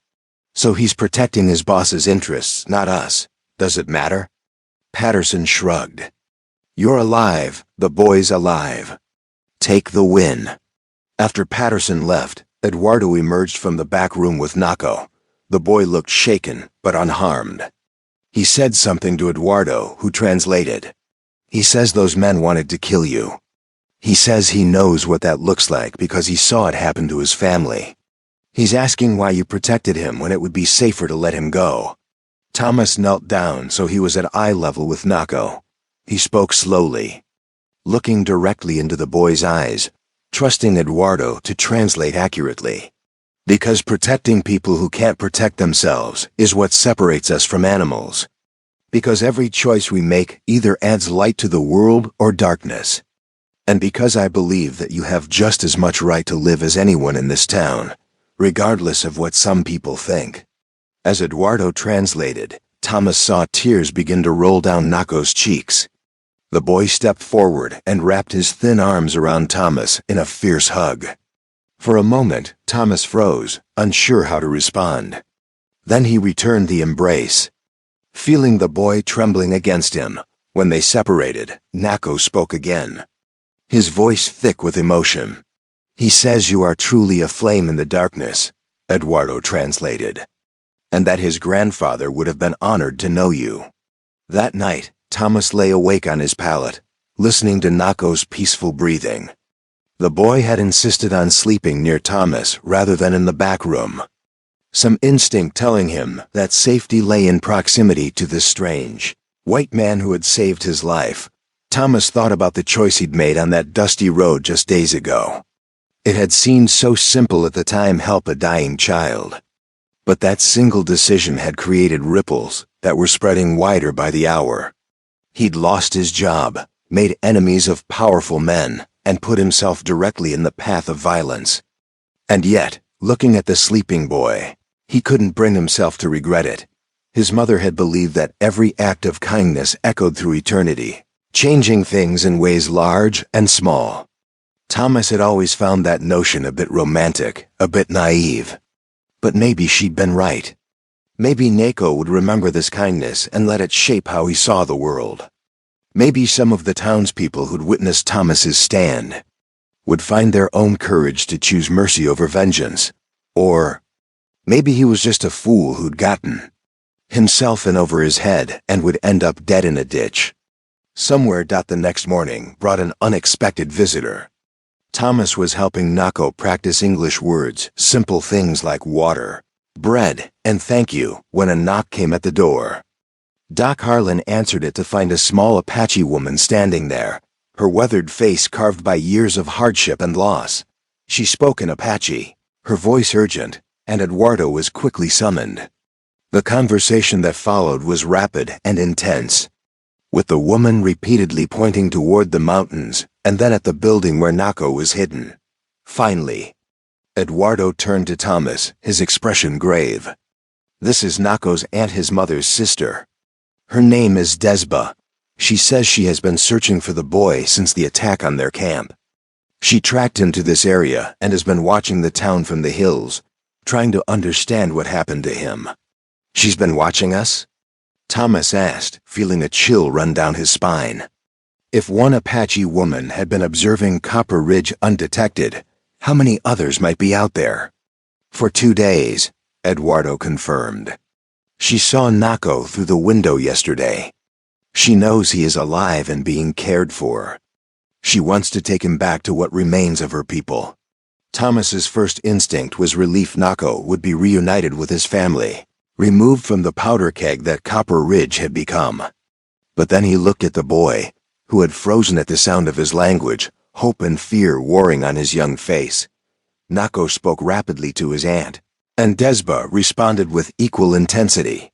So he's protecting his boss's interests, not us. Does it matter? Patterson shrugged. You're alive, the boy's alive. Take the win. After Patterson left, Eduardo emerged from the back room with Naco. The boy looked shaken, but unharmed. He said something to Eduardo, who translated. He says those men wanted to kill you. He says he knows what that looks like because he saw it happen to his family. He's asking why you protected him when it would be safer to let him go. Thomas knelt down so he was at eye level with Naco. He spoke slowly, looking directly into the boy's eyes, trusting Eduardo to translate accurately. Because protecting people who can't protect themselves is what separates us from animals. Because every choice we make either adds light to the world or darkness. And because I believe that you have just as much right to live as anyone in this town, regardless of what some people think. As Eduardo translated, Thomas saw tears begin to roll down Naco's cheeks. The boy stepped forward and wrapped his thin arms around Thomas in a fierce hug. For a moment, Thomas froze, unsure how to respond. Then he returned the embrace. Feeling the boy trembling against him, when they separated, Naco spoke again. His voice thick with emotion. He says you are truly a flame in the darkness, Eduardo translated. And that his grandfather would have been honored to know you. That night, Thomas lay awake on his pallet, listening to Naco's peaceful breathing. The boy had insisted on sleeping near Thomas rather than in the back room. Some instinct telling him that safety lay in proximity to this strange, white man who had saved his life. Thomas thought about the choice he'd made on that dusty road just days ago. It had seemed so simple at the time, help a dying child. But that single decision had created ripples that were spreading wider by the hour. He'd lost his job, made enemies of powerful men, and put himself directly in the path of violence. And yet, looking at the sleeping boy, he couldn't bring himself to regret it. His mother had believed that every act of kindness echoed through eternity, changing things in ways large and small. Thomas had always found that notion a bit romantic, a bit naive. But maybe she'd been right. Maybe Naco would remember this kindness and let it shape how he saw the world. Maybe some of the townspeople who'd witnessed Thomas's stand would find their own courage to choose mercy over vengeance. Or maybe he was just a fool who'd gotten himself in over his head and would end up dead in a ditch. Somewhere. The next morning brought an unexpected visitor. Thomas was helping Nako practice English words, simple things like water, bread, and thank you, when a knock came at the door. Doc Harlan answered it to find a small Apache woman standing there, her weathered face carved by years of hardship and loss. She spoke in Apache, her voice urgent, and Eduardo was quickly summoned. The conversation that followed was rapid and intense, with the woman repeatedly pointing toward the mountains and then at the building where Nako was hidden. Finally, Eduardo turned to Thomas, his expression grave. "This is Nako's aunt, his mother's sister. Her name is Desba. She says she has been searching for the boy since the attack on their camp. She tracked him to this area and has been watching the town from the hills, trying to understand what happened to him." "She's been watching us?" Thomas asked, feeling a chill run down his spine. If one Apache woman had been observing Copper Ridge undetected, how many others might be out there? "For 2 days, Eduardo confirmed. "She saw Nako through the window yesterday. She knows he is alive and being cared for. She wants to take him back to what remains of her people." Thomas's first instinct was relief. Nako would be reunited with his family, removed from the powder keg that Copper Ridge had become. But then he looked at the boy, who had frozen at the sound of his language, hope and fear warring on his young face. Nako spoke rapidly to his aunt, and Desba responded with equal intensity.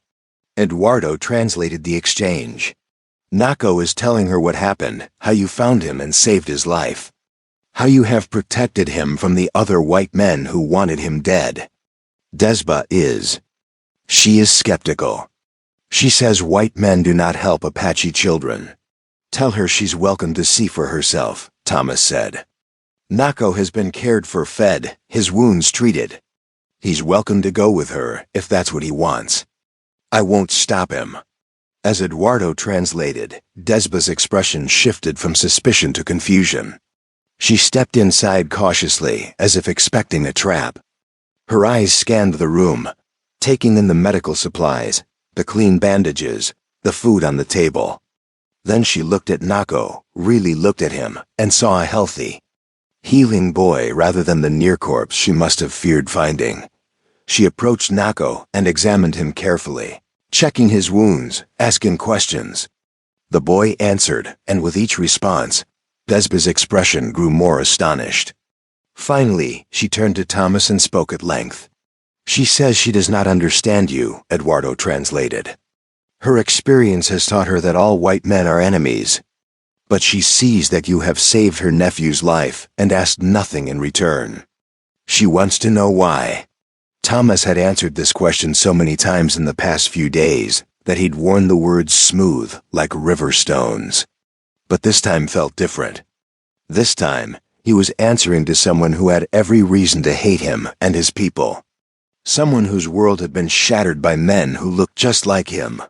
Eduardo translated the exchange. "Nako is telling her what happened, how you found him and saved his life. How you have protected him from the other white men who wanted him dead. Desba is. She is skeptical. She says white men do not help Apache children. Tell her she's welcome to see for herself," Thomas said. "Nako has been cared for, fed, his wounds treated. He's welcome to go with her if that's what he wants. I won't stop him." As Eduardo translated, Desba's expression shifted from suspicion to confusion. She stepped inside cautiously, as if expecting a trap. Her eyes scanned the room, taking in the medical supplies, the clean bandages, the food on the table. Then she looked at Nako, really looked at him, and saw a healthy, healing boy rather than the near corpse she must have feared finding. She approached Nako and examined him carefully, checking his wounds, asking questions. The boy answered, and with each response, Desba's expression grew more astonished. Finally, she turned to Thomas and spoke at length. "She says she does not understand you," Eduardo translated. "Her experience has taught her that all white men are enemies. But she sees that you have saved her nephew's life and asked nothing in return. She wants to know why." Thomas had answered this question so many times in the past few days that he'd worn the words smooth like river stones. But this time felt different. This time, he was answering to someone who had every reason to hate him and his people. Someone whose world had been shattered by men who looked just like him.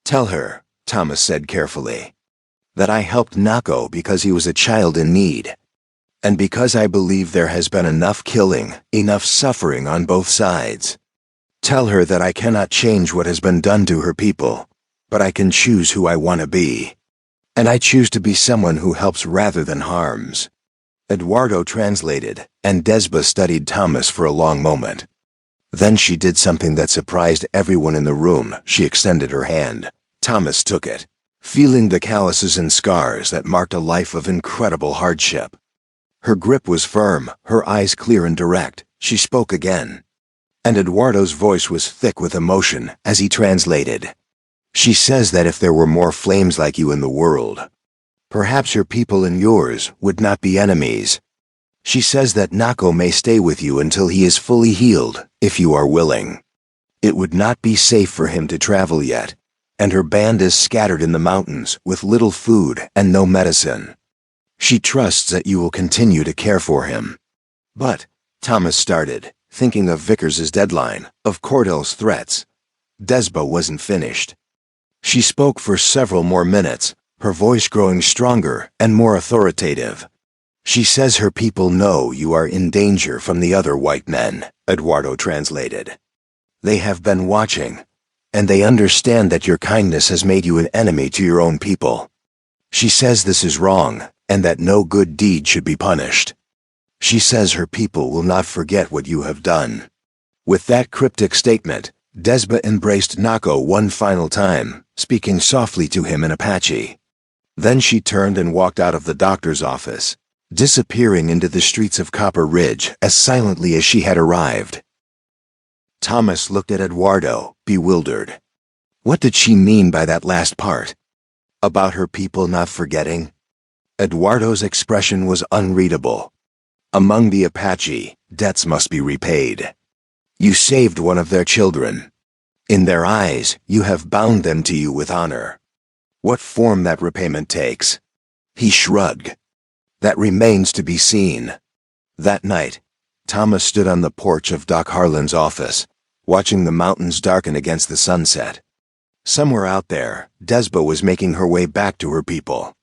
"Tell her," Thomas said carefully, "that I helped Nako because he was a child in need, and because I believe there has been enough killing, enough suffering on both sides. Tell her that I cannot change what has been done to her people, but I can choose who I want to be. And I choose to be someone who helps rather than harms." Eduardo translated, and Desba studied Thomas for a long moment. Then she did something that surprised everyone in the room. She extended her hand. Thomas took it, feeling the calluses and scars that marked a life of incredible hardship. Her grip was firm, her eyes clear and direct. She spoke again, and Eduardo's voice was thick with emotion as he translated. "She says that if there were more flames like you in the world, perhaps your people and yours would not be enemies. She says that Nako may stay with you until he is fully healed, if you are willing. It would not be safe for him to travel yet, and her band is scattered in the mountains with little food and no medicine. She trusts that you will continue to care for him." "But," Thomas started, thinking of Vickers's deadline, of Cordell's threats. Desba wasn't finished. She spoke for several more minutes, her voice growing stronger and more authoritative. "She says her people know you are in danger from the other white men," Eduardo translated. "They have been watching, and they understand that your kindness has made you an enemy to your own people. She says this is wrong, and that no good deed should be punished. She says her people will not forget what you have done." With that cryptic statement, Desba embraced Nako one final time, speaking softly to him in Apache. Then she turned and walked out of the doctor's office, disappearing into the streets of Copper Ridge as silently as she had arrived. Thomas looked at Eduardo, bewildered. What did she mean by that last part? About her people not forgetting? Eduardo's expression was unreadable. Among the Apache, debts must be repaid. You saved one of their children. In their eyes, you have bound them to you with honor. What form that repayment takes? He shrugged. That remains to be seen. That night, Thomas stood on the porch of Doc Harlan's office, watching the mountains darken against the sunset. Somewhere out there, Desba was making her way back to her people.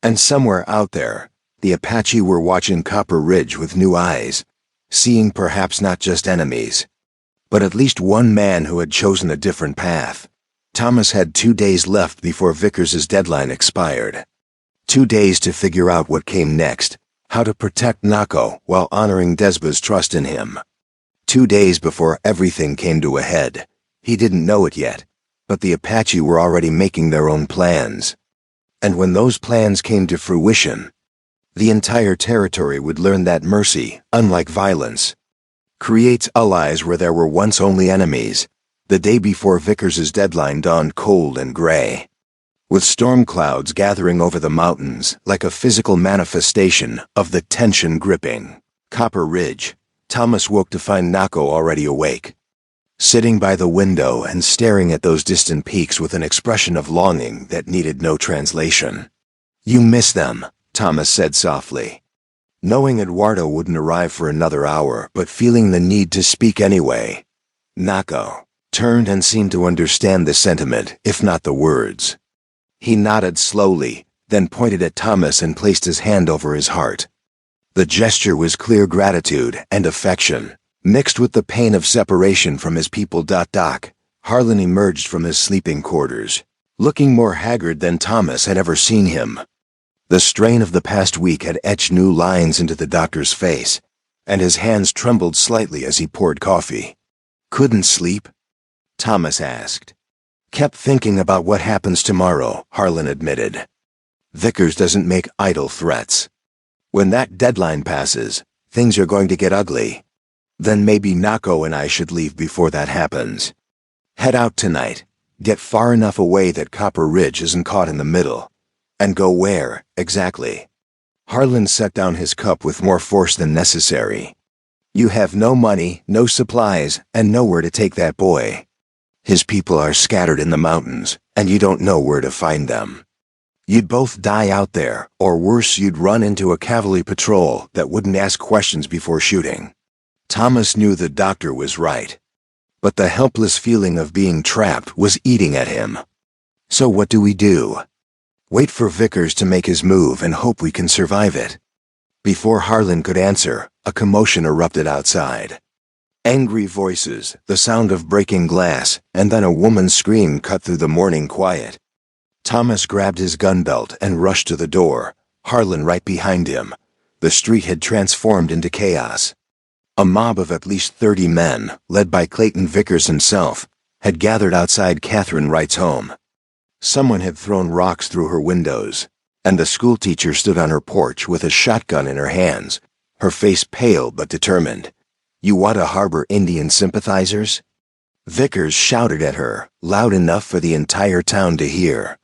And somewhere out there, the Apache were watching Copper Ridge with new eyes, seeing perhaps not just enemies, but at least one man who had chosen a different path. Thomas had 2 days left before Vickers's deadline expired. 2 days to figure out what came next, how to protect Nako while honoring Desba's trust in him. 2 days before everything came to a head. He didn't know it yet, but the Apache were already making their own plans. And when those plans came to fruition, the entire territory would learn that mercy, unlike violence, creates allies where there were once only enemies. The day before Vickers's deadline dawned cold and gray, with storm clouds gathering over the mountains like a physical manifestation of the tension gripping Copper Ridge. Thomas woke to find Nako already awake, sitting by the window and staring at those distant peaks with an expression of longing that needed no translation. "You miss them," Thomas said softly. Knowing Eduardo wouldn't arrive for another hour, but feeling the need to speak anyway. Nako turned and seemed to understand the sentiment, if not the words. He nodded slowly, then pointed at Thomas and placed his hand over his heart. The gesture was clear gratitude and affection, mixed with the pain of separation from his people. Doc Harlan emerged from his sleeping quarters, looking more haggard than Thomas had ever seen him. The strain of the past week had etched new lines into the doctor's face, and his hands trembled slightly as he poured coffee. "Couldn't sleep?" Thomas asked. "Kept thinking about what happens tomorrow," Harlan admitted. "Vickers doesn't make idle threats. When that deadline passes, things are going to get ugly. Then maybe Nako and I should leave before that happens. Head out tonight, get far enough away that Copper Ridge isn't caught in the middle. And go where, exactly?" Harlan set down his cup with more force than necessary. "You have no money, no supplies, and nowhere to take that boy. His people are scattered in the mountains, and you don't know where to find them. You'd both die out there, or worse, you'd run into a cavalry patrol that wouldn't ask questions before shooting." Thomas knew the doctor was right, but the helpless feeling of being trapped was eating at him. "So what do we do? Wait for Vickers to make his move and hope we can survive it?" Before Harlan could answer, a commotion erupted outside. Angry voices, the sound of breaking glass, and then a woman's scream cut through the morning quiet. Thomas grabbed his gun belt and rushed to the door, Harlan right behind him. The street had transformed into chaos. A mob of at least 30 men, led by Clayton Vickers himself, had gathered outside Catherine Wright's home. Someone had thrown rocks through her windows, and the schoolteacher stood on her porch with a shotgun in her hands, her face pale but determined. "You want to harbor Indian sympathizers?" Vickers shouted at her, loud enough for the entire town to hear.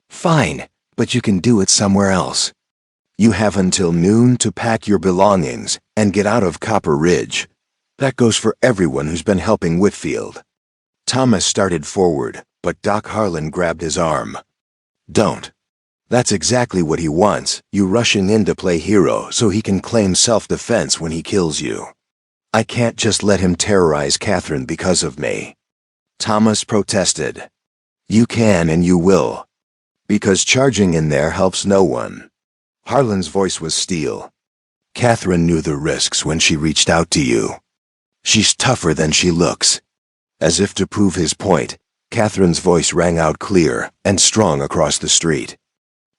"Fine, but you can do it somewhere else. You have until noon to pack your belongings and get out of Copper Ridge. That goes for everyone who's been helping Whitfield." Thomas started forward, but Doc Harlan grabbed his arm. "Don't. That's exactly what he wants, you rushing in to play hero so he can claim self-defense when he kills you. I can't just let him terrorize Catherine because of me." Thomas protested. "You can and you will. Because charging in there helps no one. Harlan's voice was steel. Catherine knew the risks when she reached out to you. She's tougher than she looks. As if to prove his point, Catherine's voice rang out clear and strong across the street.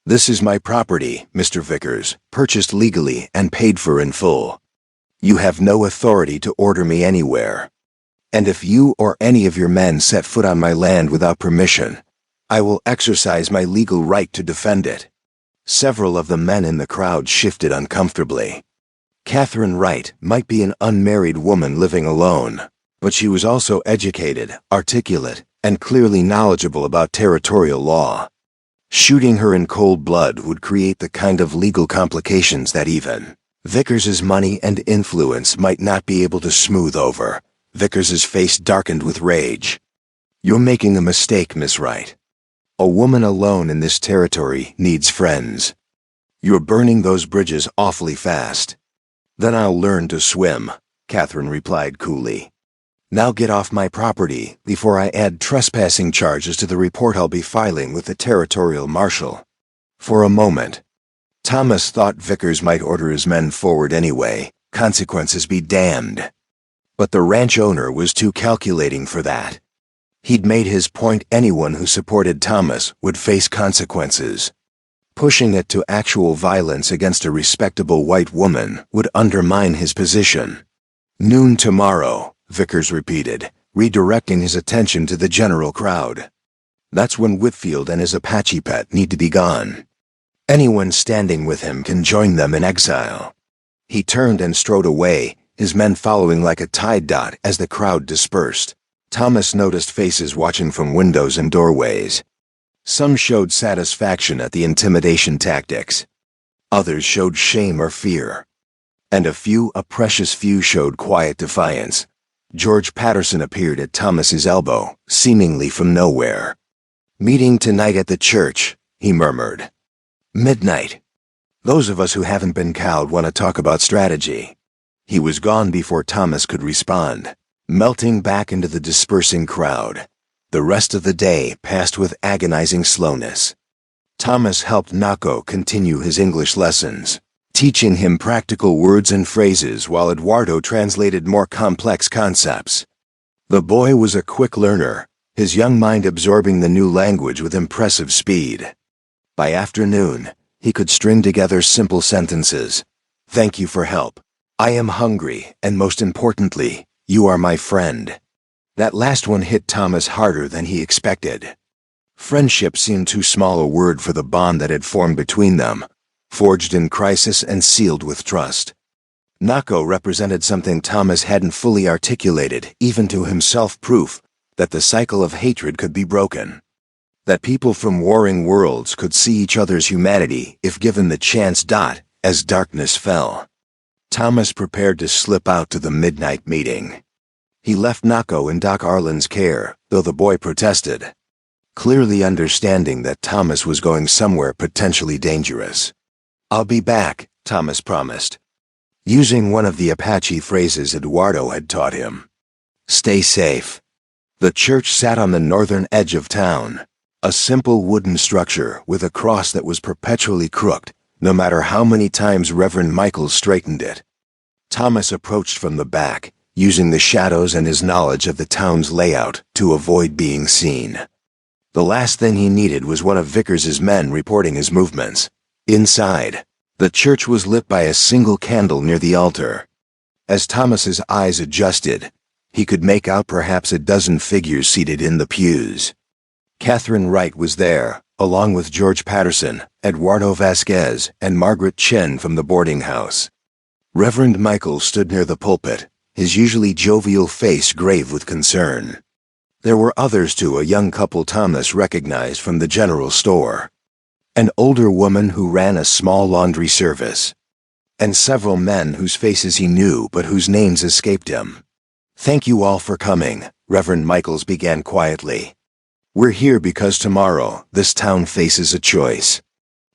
This is my property, Mr. Vickers, purchased legally and paid for in full. You have no authority to order me anywhere. And if you or any of your men set foot on my land without permission, I will exercise my legal right to defend it. Several of the men in the crowd shifted uncomfortably. Catherine Wright might be an unmarried woman living alone, but she was also educated, articulate, and clearly knowledgeable about territorial law. Shooting her in cold blood would create the kind of legal complications that even Vickers's money and influence might not be able to smooth over. Vickers's face darkened with rage. You're making a mistake, Miss Wright. A woman alone in this territory needs friends. You're burning those bridges awfully fast. Then I'll learn to swim, Catherine replied coolly. Now get off my property before I add trespassing charges to the report I'll be filing with the territorial marshal. For a moment, Thomas thought Vickers might order his men forward anyway, consequences be damned. But the ranch owner was too calculating for that. He'd made his point anyone who supported Thomas would face consequences. Pushing it to actual violence against a respectable white woman would undermine his position. Noon tomorrow, Vickers repeated, redirecting his attention to the general crowd. That's when Whitfield and his Apache pet need to be gone. Anyone standing with him can join them in exile. He turned and strode away, his men following like a tide dot as the crowd dispersed. Thomas noticed faces watching from windows and doorways. Some showed satisfaction at the intimidation tactics. Others showed shame or fear. And a precious few showed quiet defiance. George Patterson appeared at Thomas's elbow, seemingly from nowhere. Meeting tonight at the church, he murmured. Midnight. Those of us who haven't been cowed want to talk about strategy. He was gone before Thomas could respond, melting back into the dispersing crowd. The rest of the day passed with agonizing slowness. Thomas helped Nako continue his English lessons, teaching him practical words and phrases while Eduardo translated more complex concepts. The boy was a quick learner, his young mind absorbing the new language with impressive speed. By afternoon, he could string together simple sentences. Thank you for help. I am hungry, and most importantly, you are my friend. That last one hit Thomas harder than he expected. Friendship seemed too small a word for the bond that had formed between them, forged in crisis and sealed with trust. Nako represented something Thomas hadn't fully articulated, even to himself, proof that the cycle of hatred could be broken. That people from warring worlds could see each other's humanity if given the chance. As darkness fell, Thomas prepared to slip out to the midnight meeting. He left Nako in Doc Arlen's care, though the boy protested, clearly understanding that Thomas was going somewhere potentially dangerous. I'll be back, Thomas promised, using one of the Apache phrases Eduardo had taught him. Stay safe. The church sat on the northern edge of town, a simple wooden structure with a cross that was perpetually crooked, no matter how many times Reverend Michaels straightened it. Thomas approached from the back, using the shadows and his knowledge of the town's layout to avoid being seen. The last thing he needed was one of Vickers's men reporting his movements. Inside, the church was lit by a single candle near the altar. As Thomas's eyes adjusted, he could make out perhaps a dozen figures seated in the pews. Catherine Wright was there, along with George Patterson, Eduardo Vasquez, and Margaret Chen from the boarding house. Reverend Michaels stood near the pulpit, his usually jovial face grave with concern. There were others too, a young couple Thomas recognized from the general store, an older woman who ran a small laundry service, and several men whose faces he knew but whose names escaped him. Thank you all for coming, Reverend Michaels began quietly. We're here because tomorrow this town faces a choice.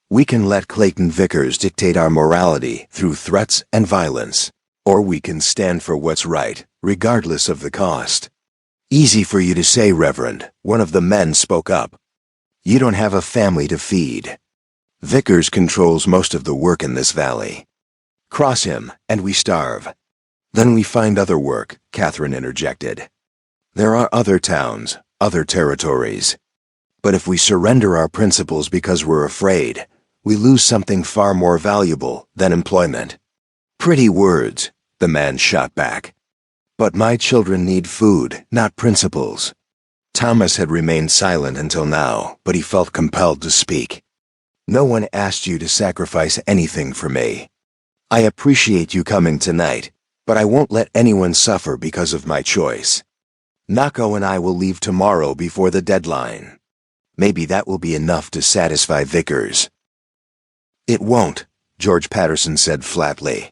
We can let Clayton Vickers dictate our morality through threats and violence, or we can stand for what's right, regardless of the cost. Easy for you to say, Reverend, one of the men spoke up. You don't have a family to feed. Vickers controls most of the work in this valley. Cross him, and we starve. Then we find other work, Catherine interjected. There are other towns, other territories. But if we surrender our principles because we're afraid, we lose something far more valuable than employment. Pretty words, the man shot back. But my children need food, not principles. Thomas had remained silent until now, but he felt compelled to speak. No one asked you to sacrifice anything for me. I appreciate you coming tonight, but I won't let anyone suffer because of my choice. Nako and I will leave tomorrow before the deadline. Maybe that will be enough to satisfy Vickers. It won't, George Patterson said flatly.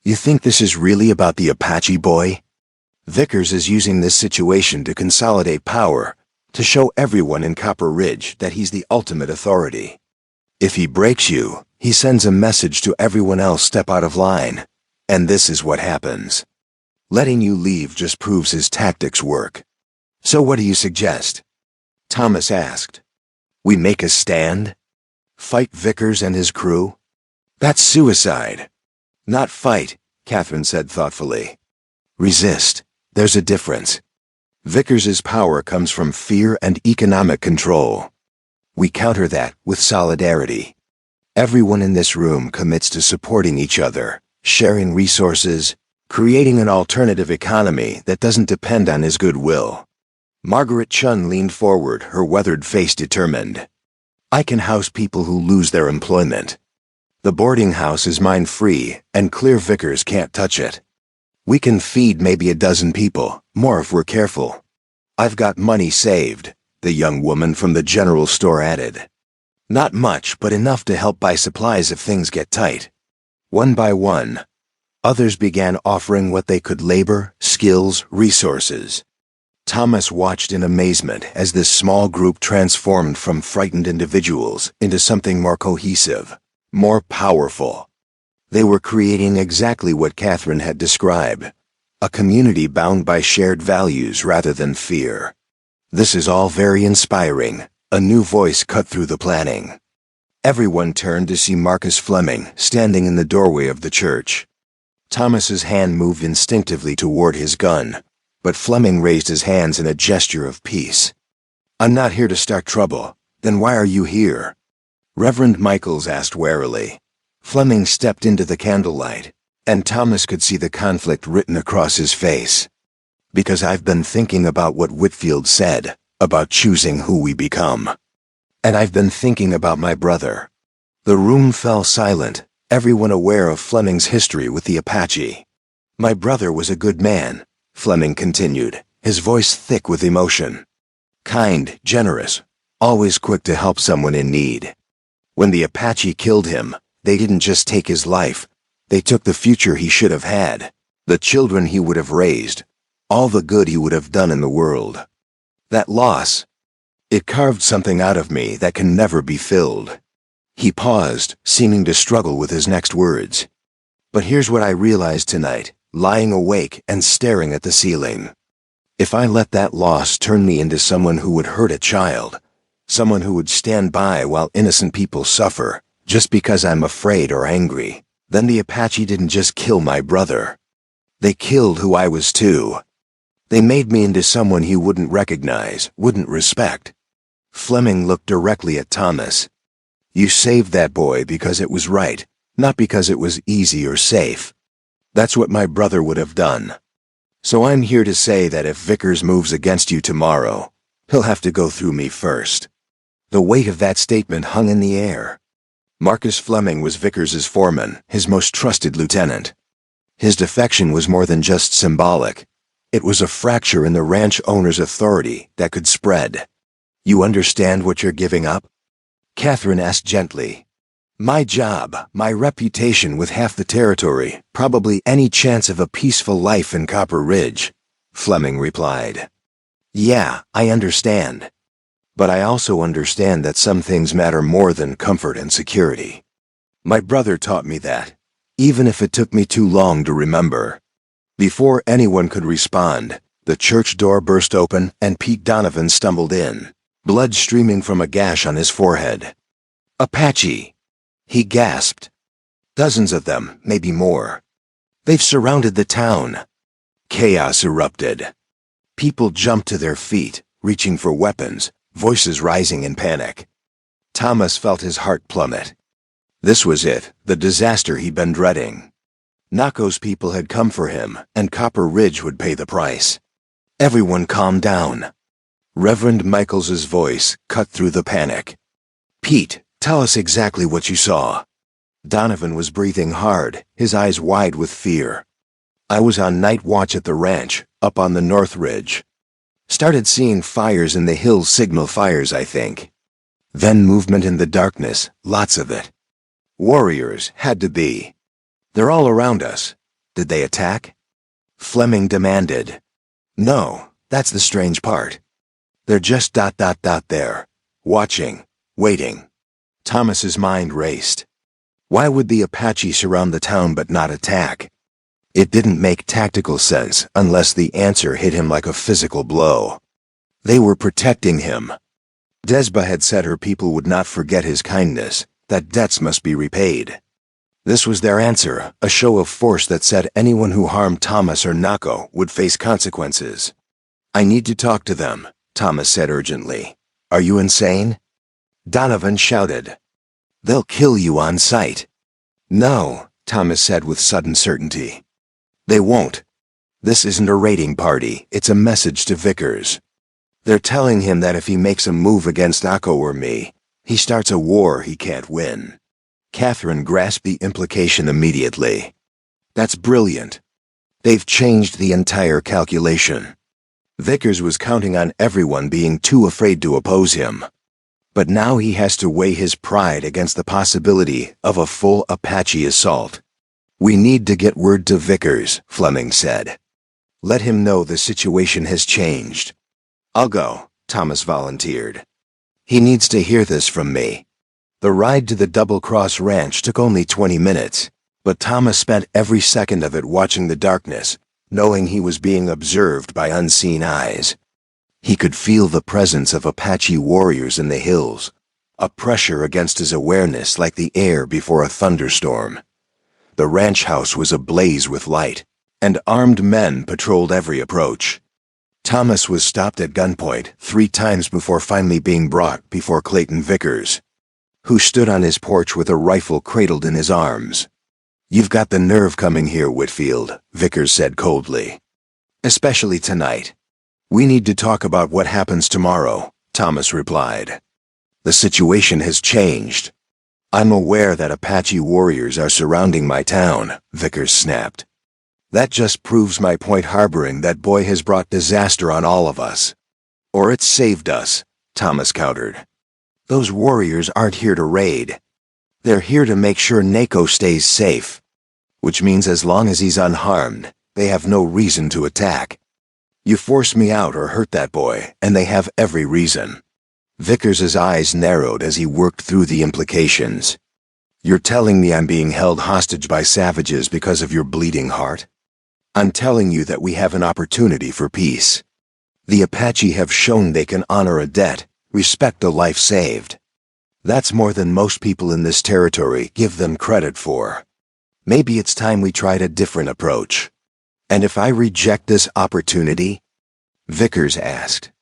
You think this is really about the Apache boy? Vickers is using this situation to consolidate power, to show everyone in Copper Ridge that he's the ultimate authority. If he breaks you, he sends a message to everyone else: step out of line. And this is what happens. Letting you leave just proves his tactics work. So what do you suggest? Thomas asked. We make a stand? Fight Vickers and his crew? That's suicide. Not fight, Catherine said thoughtfully. Resist. There's a difference. Vickers's power comes from fear and economic control. We counter that with solidarity. Everyone in this room commits to supporting each other, sharing resources, creating an alternative economy that doesn't depend on his goodwill. Margaret Chun leaned forward, her weathered face determined. I can house people who lose their employment. The boarding house is mine free, and Clear Vickers can't touch it. We can feed maybe a dozen people, more if we're careful. I've got money saved, the young woman from the general store added. Not much, but enough to help buy supplies if things get tight. One by one, others began offering what they could: labor, skills, resources. Thomas watched in amazement as this small group transformed from frightened individuals into something more cohesive, more powerful. They were creating exactly what Catherine had described, a community bound by shared values rather than fear. This is all very inspiring, a new voice cut through the planning. Everyone turned to see Marcus Fleming standing in the doorway of the church. Thomas's hand moved instinctively toward his gun, but Fleming raised his hands in a gesture of peace. I'm not here to start trouble. Then why are you here? Reverend Michaels asked warily. Fleming stepped into the candlelight, and Thomas could see the conflict written across his face. Because I've been thinking about what Whitfield said, about choosing who we become. And I've been thinking about my brother. The room fell silent, everyone aware of Fleming's history with the Apache. My brother was a good man, Fleming continued, his voice thick with emotion. Kind, generous, always quick to help someone in need. When the Apache killed him, they didn't just take his life, they took the future he should have had, the children he would have raised, all the good he would have done in the world. That loss, it carved something out of me that can never be filled. He paused, seeming to struggle with his next words. But here's what I realized tonight, lying awake and staring at the ceiling. If I let that loss turn me into someone who would hurt a child, someone who would stand by while innocent people suffer, just because I'm afraid or angry, then the Apache didn't just kill my brother. They killed who I was too. They made me into someone he wouldn't recognize, wouldn't respect. Fleming looked directly at Thomas. You saved that boy because it was right, not because it was easy or safe. That's what my brother would have done. So I'm here to say that if Vickers moves against you tomorrow, he'll have to go through me first. The weight of that statement hung in the air. Marcus Fleming was Vickers's foreman, his most trusted lieutenant. His defection was more than just symbolic. It was a fracture in the ranch owner's authority that could spread. You understand what you're giving up? Catherine asked gently. My job, my reputation with half the territory, probably any chance of a peaceful life in Copper Ridge, Fleming replied. Yeah, I understand. But I also understand that some things matter more than comfort and security. My brother taught me that, even if it took me too long to remember. Before anyone could respond, the church door burst open and Pete Donovan stumbled in. blood streaming from a gash on his forehead. "Apache!" he gasped. "Dozens of them, maybe more. They've surrounded the town." Chaos erupted. People jumped to their feet, reaching for weapons, voices rising in panic. Thomas felt his heart plummet. This was it, the disaster he'd been dreading. Nako's people had come for him, and Copper Ridge would pay the price. "Everyone calm down." Reverend Michaels's voice cut through the panic. "Pete, tell us exactly what you saw." Donovan was breathing hard, his eyes wide with fear. "I was on night watch at the ranch, up on the North Ridge. Started seeing fires in the hills, signal fires, I think. Then movement in the darkness, lots of it. Warriors, had to be. They're all around us. Did they attack?" Fleming demanded. "No, that's the strange part. They're just there, watching, waiting." Thomas's mind raced. Why would the Apache surround the town but not attack? It didn't make tactical sense unless the answer hit him like a physical blow. They were protecting him. Desba had said her people would not forget his kindness, that debts must be repaid. This was their answer, a show of force that said anyone who harmed Thomas or Nako would face consequences. "I need to talk to them," Thomas said urgently. "Are you insane?" Donovan shouted. "They'll kill you on sight." "No," Thomas said with sudden certainty. "They won't. This isn't a raiding party, it's a message to Vickers. They're telling him that if he makes a move against Nako or me, he starts a war he can't win." Catherine grasped the implication immediately. "That's brilliant. They've changed the entire calculation." Vickers was counting on everyone being too afraid to oppose him. But now he has to weigh his pride against the possibility of a full Apache assault. "We need to get word to Vickers," Fleming said. "Let him know the situation has changed." "I'll go," Thomas volunteered. "He needs to hear this from me." The ride to the Double Cross Ranch took only 20 minutes, but Thomas spent every second of it watching the darkness, knowing he was being observed by unseen eyes. He could feel the presence of Apache warriors in the hills, a pressure against his awareness like the air before a thunderstorm. The ranch house was ablaze with light, and armed men patrolled every approach. Thomas was stopped at gunpoint 3 times before finally being brought before Clayton Vickers, who stood on his porch with a rifle cradled in his arms. "You've got the nerve coming here, Whitfield," Vickers said coldly. "Especially tonight." "We need to talk about what happens tomorrow," Thomas replied. "The situation has changed." "I'm aware that Apache warriors are surrounding my town," Vickers snapped. "That just proves my point. Harboring that boy has brought disaster on all of us." "Or it's saved us," Thomas countered. "Those warriors aren't here to raid. They're here to make sure Nako stays safe. Which means as long as he's unharmed, they have no reason to attack. You force me out or hurt that boy, and they have every reason." Vickers's eyes narrowed as he worked through the implications. "You're telling me I'm being held hostage by savages because of your bleeding heart? I'm telling you that we have an opportunity for peace. The Apache have shown they can honor a debt, respect a life saved. That's more than most people in this territory give them credit for. Maybe it's time we tried a different approach." "And if I reject this opportunity?" Vickers asked.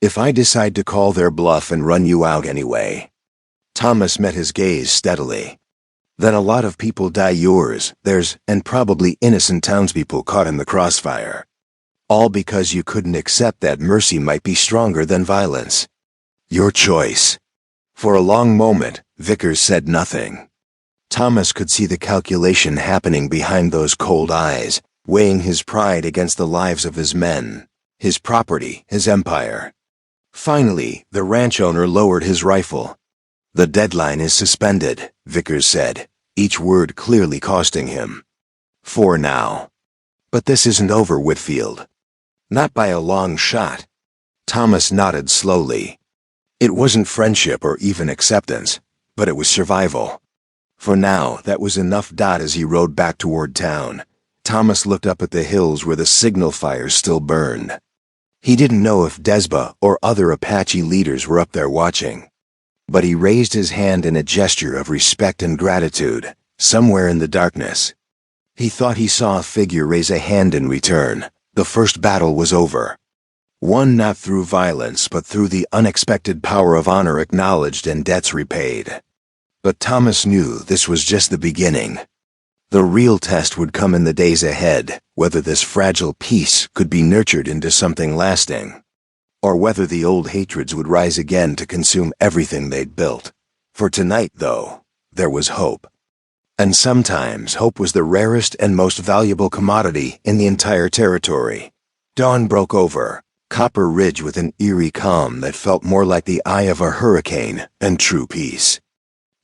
"If I decide to call their bluff and run you out anyway?" Thomas met his gaze steadily. "Then a lot of people die, yours, theirs, and probably innocent townspeople caught in the crossfire. All because you couldn't accept that mercy might be stronger than violence. Your choice." For a long moment, Vickers said nothing. Thomas could see the calculation happening behind those cold eyes, weighing his pride against the lives of his men, his property, his empire. Finally, the ranch owner lowered his rifle. "The deadline is suspended," Vickers said, each word clearly costing him. "For now. But this isn't over, Whitfield. Not by a long shot." Thomas nodded slowly. It wasn't friendship or even acceptance, but it was survival. For now, that was enough. As he rode back toward town, Thomas looked up at the hills where the signal fires still burned. He didn't know if Desba or other Apache leaders were up there watching. But he raised his hand in a gesture of respect and gratitude, somewhere in the darkness. He thought he saw a figure raise a hand in return. The first battle was over. Won not through violence but through the unexpected power of honor acknowledged and debts repaid. But Thomas knew this was just the beginning. The real test would come in the days ahead, whether this fragile peace could be nurtured into something lasting, or whether the old hatreds would rise again to consume everything they'd built. For tonight, though, there was hope. And sometimes hope was the rarest and most valuable commodity in the entire territory. Dawn broke over Copper Ridge with an eerie calm that felt more like the eye of a hurricane and true peace.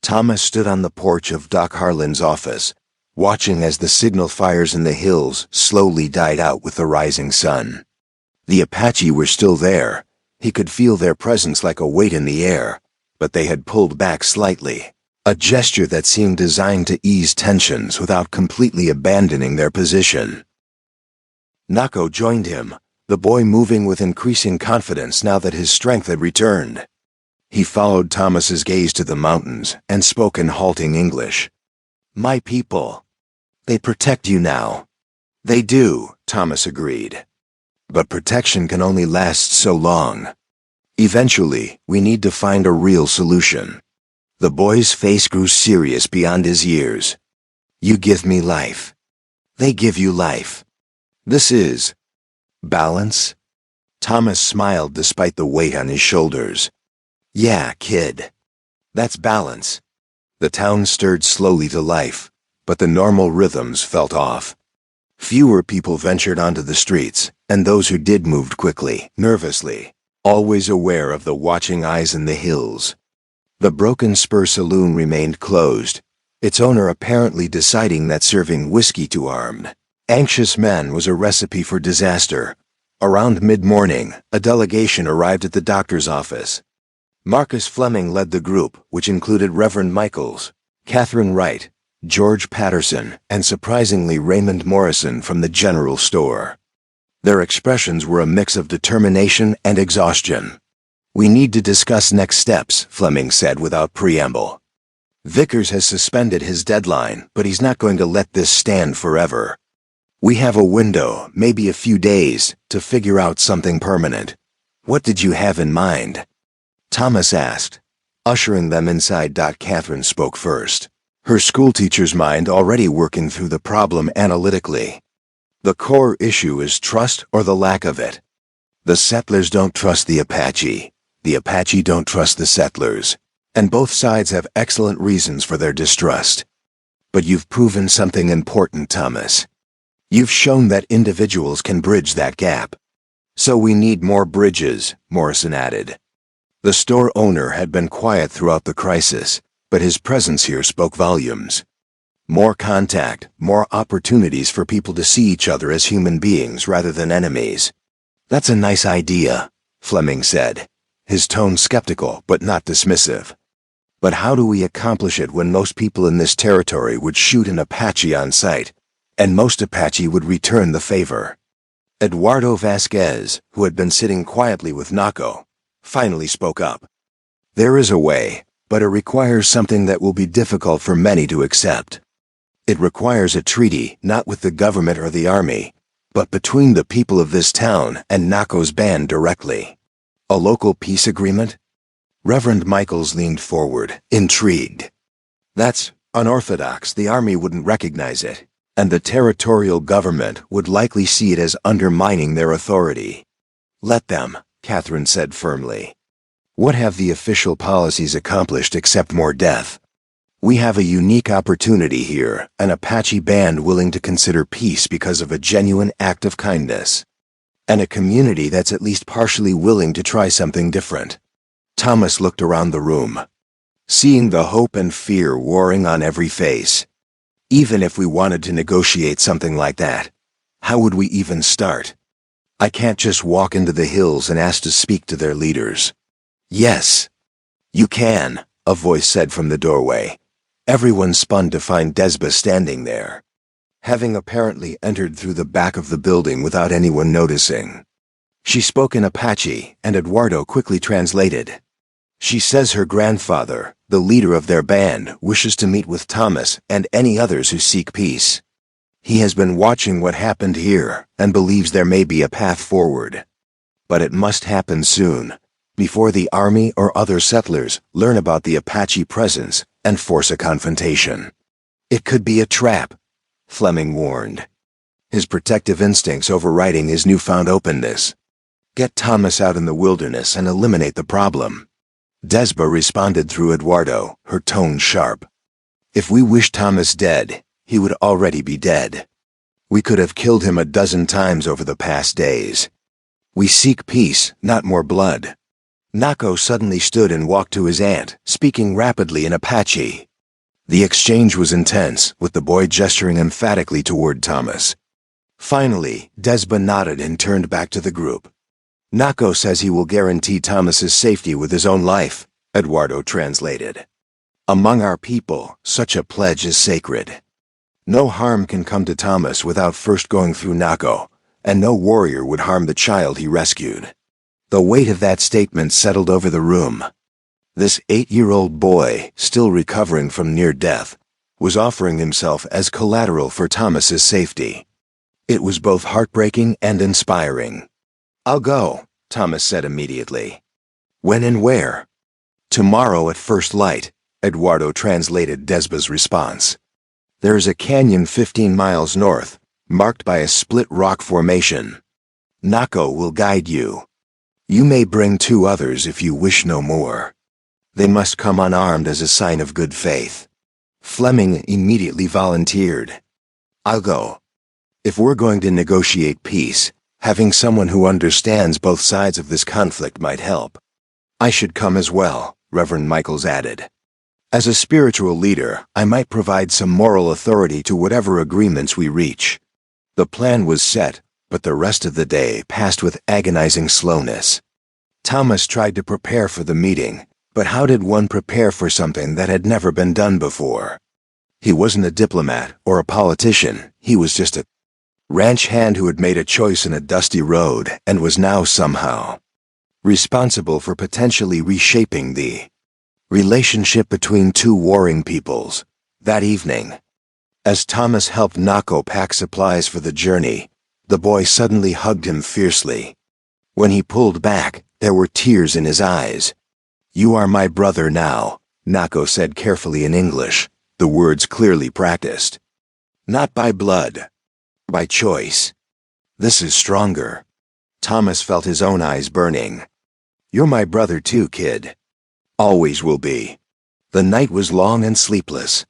Thomas stood on the porch of Doc Harlan's office, watching as the signal fires in the hills slowly died out with the rising sun. The Apache were still there. He could feel their presence like a weight in the air, but they had pulled back slightly, a gesture that seemed designed to ease tensions without completely abandoning their position. Nako joined him, the boy moving with increasing confidence now that his strength had returned. He followed Thomas's gaze to the mountains and spoke in halting English. "My people. They protect you now." "They do," Thomas agreed. "But protection can only last so long. Eventually, we need to find a real solution." The boy's face grew serious beyond his years. "You give me life. They give you life. This is balance?" Thomas smiled despite the weight on his shoulders. "Yeah, kid. That's balance." The town stirred slowly to life, but the normal rhythms felt off. Fewer people ventured onto the streets, and those who did moved quickly, nervously, always aware of the watching eyes in the hills. The Broken Spur Saloon remained closed, its owner apparently deciding that serving whiskey to armed, anxious men was a recipe for disaster. Around mid-morning, a delegation arrived at the doctor's office. Marcus Fleming led the group, which included Reverend Michaels, Catherine Wright, George Patterson, and surprisingly Raymond Morrison from the general store. Their expressions were a mix of determination and exhaustion. "We need to discuss next steps," Fleming said without preamble. "Vickers has suspended his deadline, but he's not going to let this stand forever. We have a window, maybe a few days, to figure out something permanent. What did you have in mind?" Thomas asked. Ushering them inside, Catherine spoke first, her schoolteacher's mind already working through the problem analytically. "The core issue is trust or the lack of it. The settlers don't trust the Apache. The Apache don't trust the settlers. And both sides have excellent reasons for their distrust. But you've proven something important, Thomas. You've shown that individuals can bridge that gap. So we need more bridges," Morrison added. The store owner had been quiet throughout the crisis, but his presence here spoke volumes. More contact, more opportunities for people to see each other as human beings rather than enemies. "That's a nice idea," Fleming said, his tone skeptical but not dismissive. "But how do we accomplish it when most people in this territory would shoot an Apache on sight, and most Apache would return the favor?" Eduardo Vasquez, who had been sitting quietly with Nako, finally spoke up. "There is a way, but it requires something that will be difficult for many to accept. It requires a treaty, not with the government or the army, but between the people of this town and Nako's band directly. A local peace agreement?" Reverend Michaels leaned forward, intrigued. "That's unorthodox. The army wouldn't recognize it, and the territorial government would likely see it as undermining their authority." "Let them," Catherine said firmly. "What have the official policies accomplished except more death? We have a unique opportunity here, an Apache band willing to consider peace because of a genuine act of kindness, and a community that's at least partially willing to try something different." Thomas looked around the room, seeing the hope and fear warring on every face. Even if we wanted to negotiate something like that, how would we even start? I can't just walk into the hills and ask to speak to their leaders. "Yes, you can," a voice said from the doorway. Everyone spun to find Desba standing there, having apparently entered through the back of the building without anyone noticing. She spoke in Apache, and Eduardo quickly translated. She says her grandfather, the leader of their band, wishes to meet with Thomas and any others who seek peace. He has been watching what happened here and believes there may be a path forward. But it must happen soon, before the army or other settlers learn about the Apache presence and force a confrontation. It could be a trap, Fleming warned, his protective instincts overriding his newfound openness. Get Thomas out in the wilderness and eliminate the problem. Desba responded through Eduardo, her tone sharp. If we wish Thomas dead, he would already be dead. We could have killed him a dozen times over the past days. We seek peace, not more blood. Nako suddenly stood and walked to his aunt, speaking rapidly in Apache. The exchange was intense, with the boy gesturing emphatically toward Thomas. Finally, Desba nodded and turned back to the group. Nako says he will guarantee Thomas's safety with his own life, Eduardo translated. Among our people, such a pledge is sacred. No harm can come to Thomas without first going through Nako, and no warrior would harm the child he rescued. The weight of that statement settled over the room. This 8-year-old boy, still recovering from near death, was offering himself as collateral for Thomas's safety. It was both heartbreaking and inspiring. I'll go, Thomas said immediately. When and where? Tomorrow at first light, Eduardo translated Desba's response. There is a canyon 15 miles north, marked by a split rock formation. Nako will guide you. You may bring 2 others if you wish no more. They must come unarmed as a sign of good faith. Fleming immediately volunteered. I'll go. If we're going to negotiate peace, having someone who understands both sides of this conflict might help. I should come as well, Reverend Michaels added. As a spiritual leader, I might provide some moral authority to whatever agreements we reach. The plan was set, but the rest of the day passed with agonizing slowness. Thomas tried to prepare for the meeting, but how did one prepare for something that had never been done before? He wasn't a diplomat or a politician, he was just a ranch hand who had made a choice in a dusty road and was now somehow responsible for potentially reshaping the relationship between 2 warring peoples. That evening, as Thomas helped Nako pack supplies for the journey, the boy suddenly hugged him fiercely. When he pulled back, there were tears in his eyes. You are my brother now, Nako said carefully in English, the words clearly practiced. Not by blood. By choice. This is stronger. Thomas felt his own eyes burning. You're my brother too, kid. Always will be. The night was long and sleepless.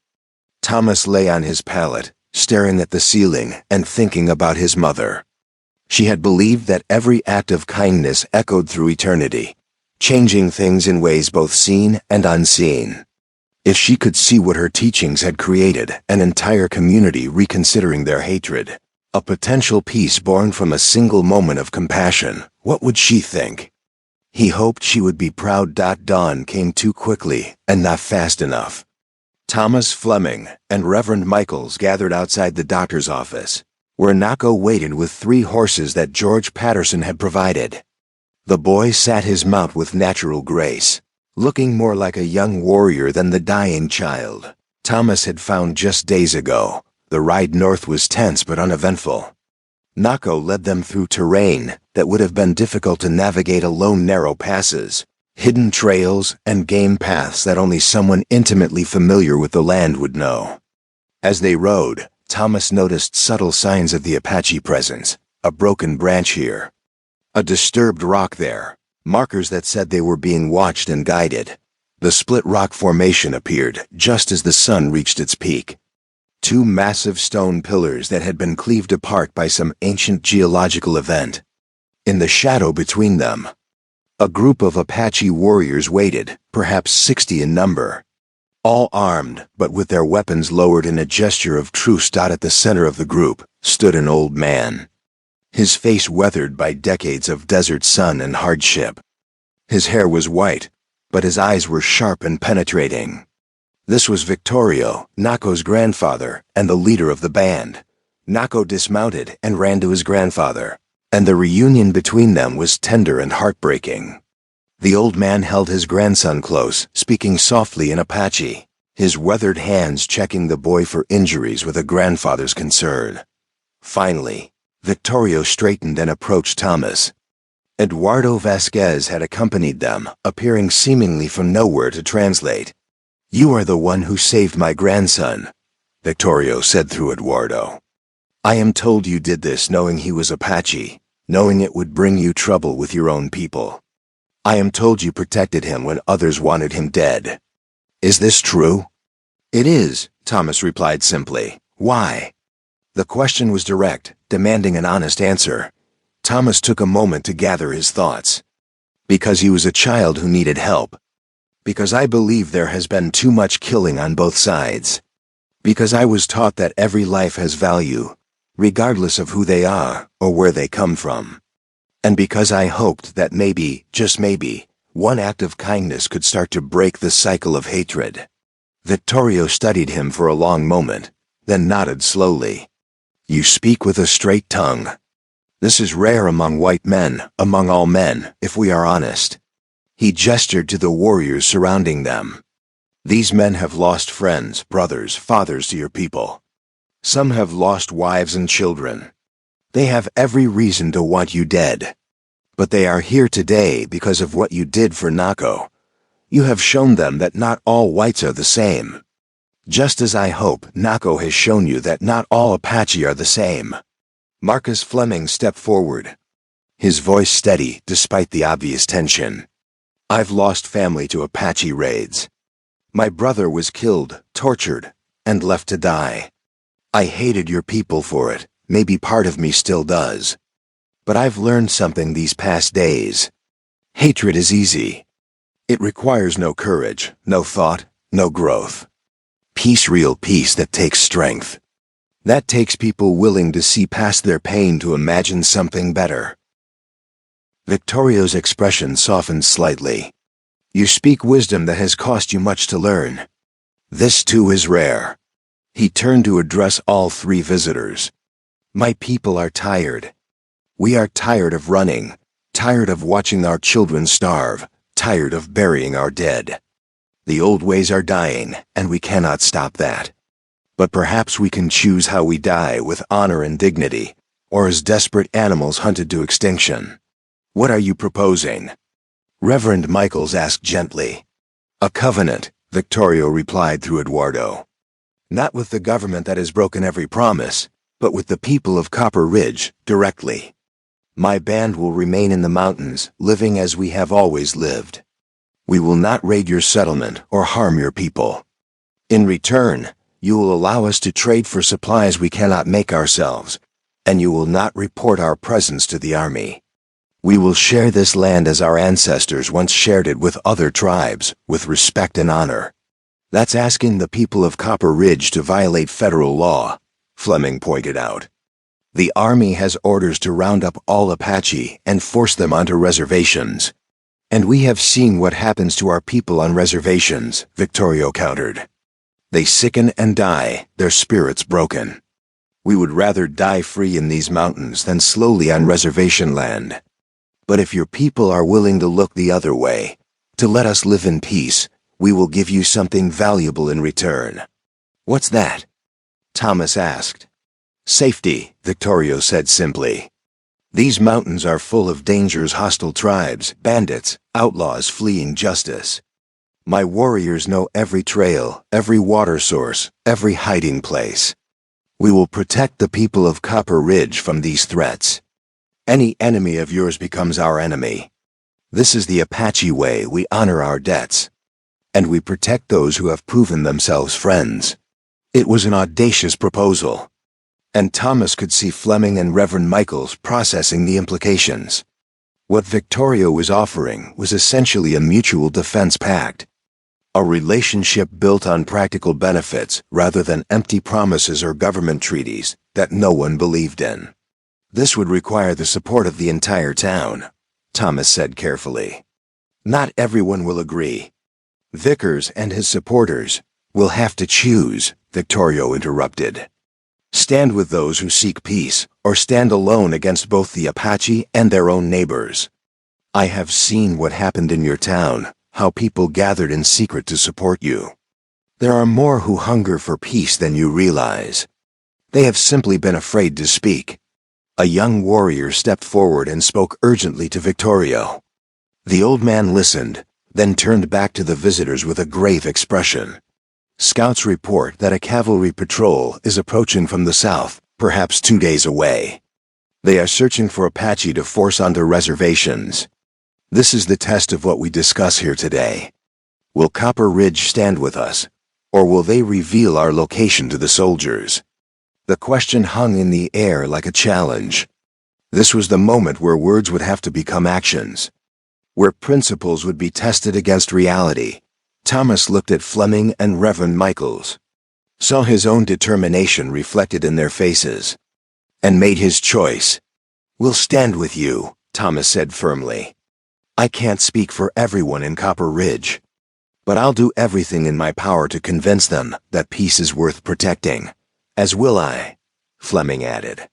Thomas lay on his pallet, staring at the ceiling and thinking about his mother. She had believed that every act of kindness echoed through eternity, changing things in ways both seen and unseen. If she could see what her teachings had created, an entire community reconsidering their hatred, a potential peace born from a single moment of compassion, what would she think? He hoped she would be proud. Dawn came too quickly and not fast enough. Thomas Fleming and Reverend Michaels gathered outside the doctor's office, where Nako waited with 3 horses that George Patterson had provided. The boy sat his mount with natural grace, looking more like a young warrior than the dying child Thomas had found just days ago. The ride north was tense but uneventful. Nako led them through terrain that would have been difficult to navigate alone, narrow passes, hidden trails, and game paths that only someone intimately familiar with the land would know. As they rode, Thomas noticed subtle signs of the Apache presence, a broken branch here, a disturbed rock there, markers that said they were being watched and guided. The split rock formation appeared just as the sun reached its peak. 2 massive stone pillars that had been cleaved apart by some ancient geological event. In the shadow between them, a group of Apache warriors waited, perhaps 60 in number. All armed, but with their weapons lowered in a gesture of truce. At the center of the group stood an old man, his face weathered by decades of desert sun and hardship. His hair was white, but his eyes were sharp and penetrating. This was Victorio, Nako's grandfather, and the leader of the band. Nako dismounted and ran to his grandfather. and the reunion between them was tender and heartbreaking. The old man held his grandson close, speaking softly in Apache, his weathered hands checking the boy for injuries with a grandfather's concern. Finally, Victorio straightened and approached Thomas. Eduardo Vasquez had accompanied them, appearing seemingly from nowhere to translate. "You are the one who saved my grandson," Victorio said through Eduardo. "I am told you did this knowing he was Apache, knowing it would bring you trouble with your own people. I am told you protected him when others wanted him dead. Is this true?" "It is," Thomas replied simply. "Why?" The question was direct, demanding an honest answer. Thomas took a moment to gather his thoughts. "Because he was a child who needed help. Because I believe there has been too much killing on both sides. Because I was taught that every life has value, regardless of who they are or where they come from. And because I hoped that maybe, just maybe, one act of kindness could start to break the cycle of hatred." Victorio studied him for a long moment, then nodded slowly. "You speak with a straight tongue. This is rare among white men, among all men, if we are honest." He gestured to the warriors surrounding them. "These men have lost friends, brothers, fathers to your people. Some have lost wives and children. They have every reason to want you dead. But they are here today because of what you did for Nako. You have shown them that not all whites are the same. Just as I hope Nako has shown you that not all Apache are the same." Marcus Fleming stepped forward, his voice steady despite the obvious tension. "I've lost family to Apache raids. My brother was killed, tortured, and left to die. I hated your people for it. Maybe part of me still does. But I've learned something these past days. Hatred is easy. It requires no courage, no thought, no growth. Peace, real peace that takes strength. That takes people willing to see past their pain to imagine something better." Victorio's expression softened slightly. "You speak wisdom that has cost you much to learn. This too is rare." He turned to address all three visitors. "My people are tired. We are tired of running, tired of watching our children starve, tired of burying our dead. The old ways are dying, and we cannot stop that. But perhaps we can choose how we die with honor and dignity, or as desperate animals hunted to extinction. What are you proposing?" Reverend Michaels asked gently. "A covenant," Victorio replied through Eduardo. "Not with the government that has broken every promise, but with the people of Copper Ridge, directly. My band will remain in the mountains, living as we have always lived. We will not raid your settlement or harm your people. In return, you will allow us to trade for supplies we cannot make ourselves, and you will not report our presence to the army. We will share this land as our ancestors once shared it with other tribes, with respect and honor." "That's asking the people of Copper Ridge to violate federal law," Fleming pointed out. "The army has orders to round up all Apache and force them onto reservations. And we have seen what happens to our people on reservations," Victorio countered. "They sicken and die, their spirits broken. We would rather die free in these mountains than slowly on reservation land. But if your people are willing to look the other way, to let us live in peace, we will give you something valuable in return." "What's that?" Thomas asked. "Safety," Victorio said simply. "These mountains are full of dangers, hostile tribes, bandits, outlaws fleeing justice. My warriors know every trail, every water source, every hiding place. We will protect the people of Copper Ridge from these threats. Any enemy of yours becomes our enemy. This is the Apache way. We honor our debts. And we protect those who have proven themselves friends." It was an audacious proposal, and Thomas could see Fleming and Reverend Michaels processing the implications. What Victorio was offering was essentially a mutual defense pact, a relationship built on practical benefits rather than empty promises or government treaties that no one believed in. "This would require the support of the entire town," Thomas said carefully. "Not everyone will agree. Vickers and his supporters will have to choose," Victorio interrupted. Stand with those who seek peace, or stand alone against both the Apache and their own neighbors. I have seen what happened in your town, how people gathered in secret to support you. There are more who hunger for peace than you realize. They have simply been afraid to speak. A young warrior stepped forward and spoke urgently to Victorio. The old man listened, then turned back to the visitors with a grave expression. Scouts report that a cavalry patrol is approaching from the south, perhaps 2 days away. They are searching for Apache to force onto reservations. This is the test of what we discuss here today. Will Copper Ridge stand with us, or will they reveal our location to the soldiers? The question hung in the air like a challenge. This was the moment where words would have to become actions, where principles would be tested against reality. Thomas looked at Fleming and Reverend Michaels, saw his own determination reflected in their faces, and made his choice. "We'll stand with you," Thomas said firmly. "I can't speak for everyone in Copper Ridge, but I'll do everything in my power to convince them that peace is worth protecting. As will I," Fleming added.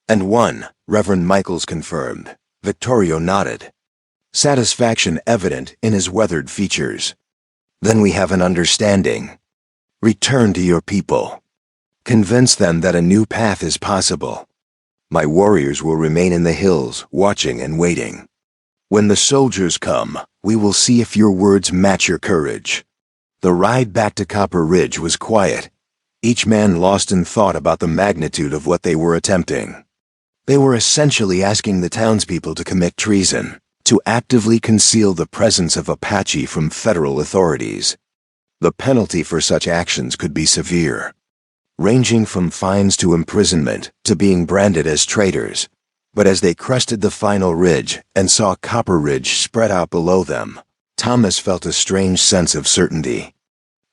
"And one," Reverend Michaels confirmed. Victorio nodded, satisfaction evident in his weathered features. "Then we have an understanding. Return to your people. Convince them that a new path is possible. My warriors will remain in the hills, watching and waiting. When the soldiers come, we will see if your words match your courage." The ride back to Copper Ridge was quiet, each man lost in thought about the magnitude of what they were attempting. They were essentially asking the townspeople to commit treason, to actively conceal the presence of Apache from federal authorities. The penalty for such actions could be severe, ranging from fines to imprisonment to being branded as traitors. But as they crested the final ridge and saw Copper Ridge spread out below them, Thomas felt a strange sense of certainty.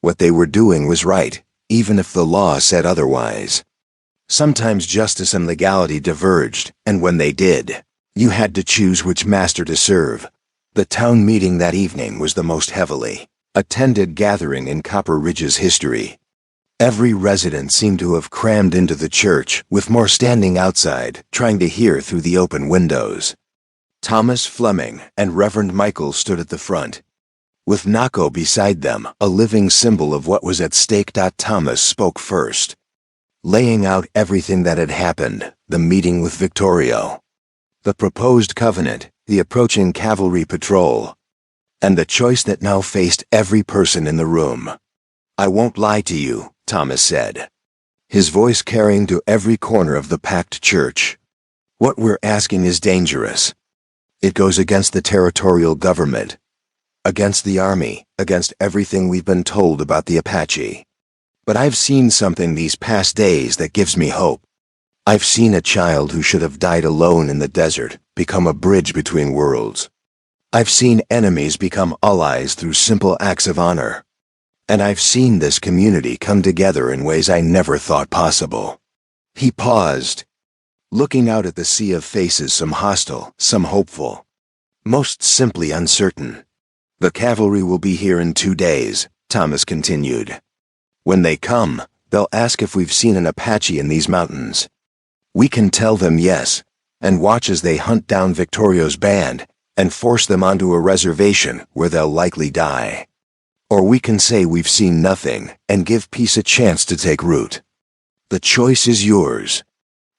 What they were doing was right, even if the law said otherwise. Sometimes justice and legality diverged, and when they did, you had to choose which master to serve. The town meeting that evening was the most heavily attended gathering in Copper Ridge's history. Every resident seemed to have crammed into the church, with more standing outside, trying to hear through the open windows. Thomas, Fleming, and Reverend Michael stood at the front, with Nako beside them, a living symbol of what was at stake. Thomas spoke first, laying out everything that had happened: the meeting with Victorio, the proposed covenant, the approaching cavalry patrol, and the choice that now faced every person in the room. "I won't lie to you," Thomas said, his voice carrying to every corner of the packed church. "What we're asking is dangerous. It goes against the territorial government, against the army, against everything we've been told about the Apache. But I've seen something these past days that gives me hope. I've seen a child who should have died alone in the desert become a bridge between worlds. I've seen enemies become allies through simple acts of honor. And I've seen this community come together in ways I never thought possible." He paused, looking out at the sea of faces, some hostile, some hopeful, most simply uncertain. "The cavalry will be here in 2 days," Thomas continued. "When they come, they'll ask if we've seen an Apache in these mountains. We can tell them yes, and watch as they hunt down Victorio's band and force them onto a reservation where they'll likely die. Or we can say we've seen nothing and give peace a chance to take root. The choice is yours."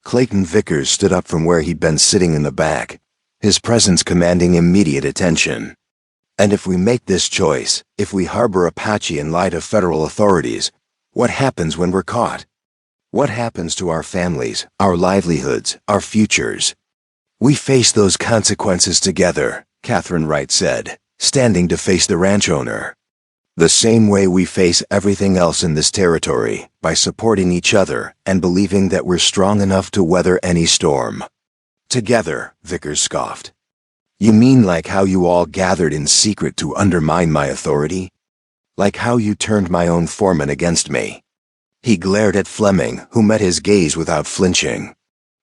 Clayton Vickers stood up from where he'd been sitting in the back, his presence commanding immediate attention. "And if we make this choice, if we harbor Apache and lie to federal authorities, what happens when we're caught? What happens to our families, our livelihoods, our futures?" "We face those consequences together," Catherine Wright said, standing to face the ranch owner. "The same way we face everything else in this territory, by supporting each other and believing that we're strong enough to weather any storm." "Together," Vickers scoffed. "You mean like how you all gathered in secret to undermine my authority? Like how you turned my own foreman against me?" He glared at Fleming, who met his gaze without flinching.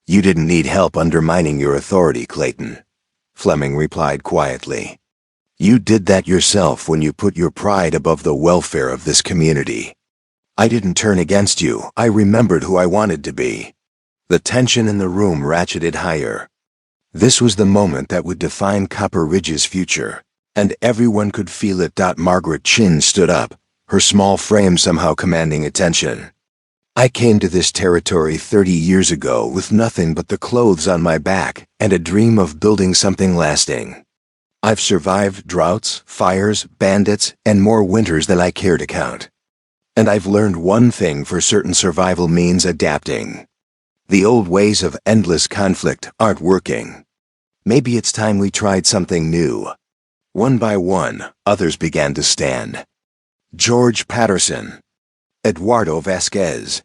"You didn't need help undermining your authority, Clayton," Fleming replied quietly. "You did that yourself when you put your pride above the welfare of this community. I didn't turn against you. I remembered who I wanted to be. The tension in the room ratcheted higher. This was the moment that would define Copper Ridge's future, and everyone could feel it. Margaret Chin stood up, her small frame somehow commanding attention. I came to this territory 30 years ago with nothing but the clothes on my back and a dream of building something lasting. I've survived droughts, fires, bandits, and more winters than I care to count. And I've learned one thing for certain: survival means adapting. The old ways of endless conflict aren't working. Maybe it's time we tried something new. One by one, others began to stand. George Patterson, Eduardo Vasquez,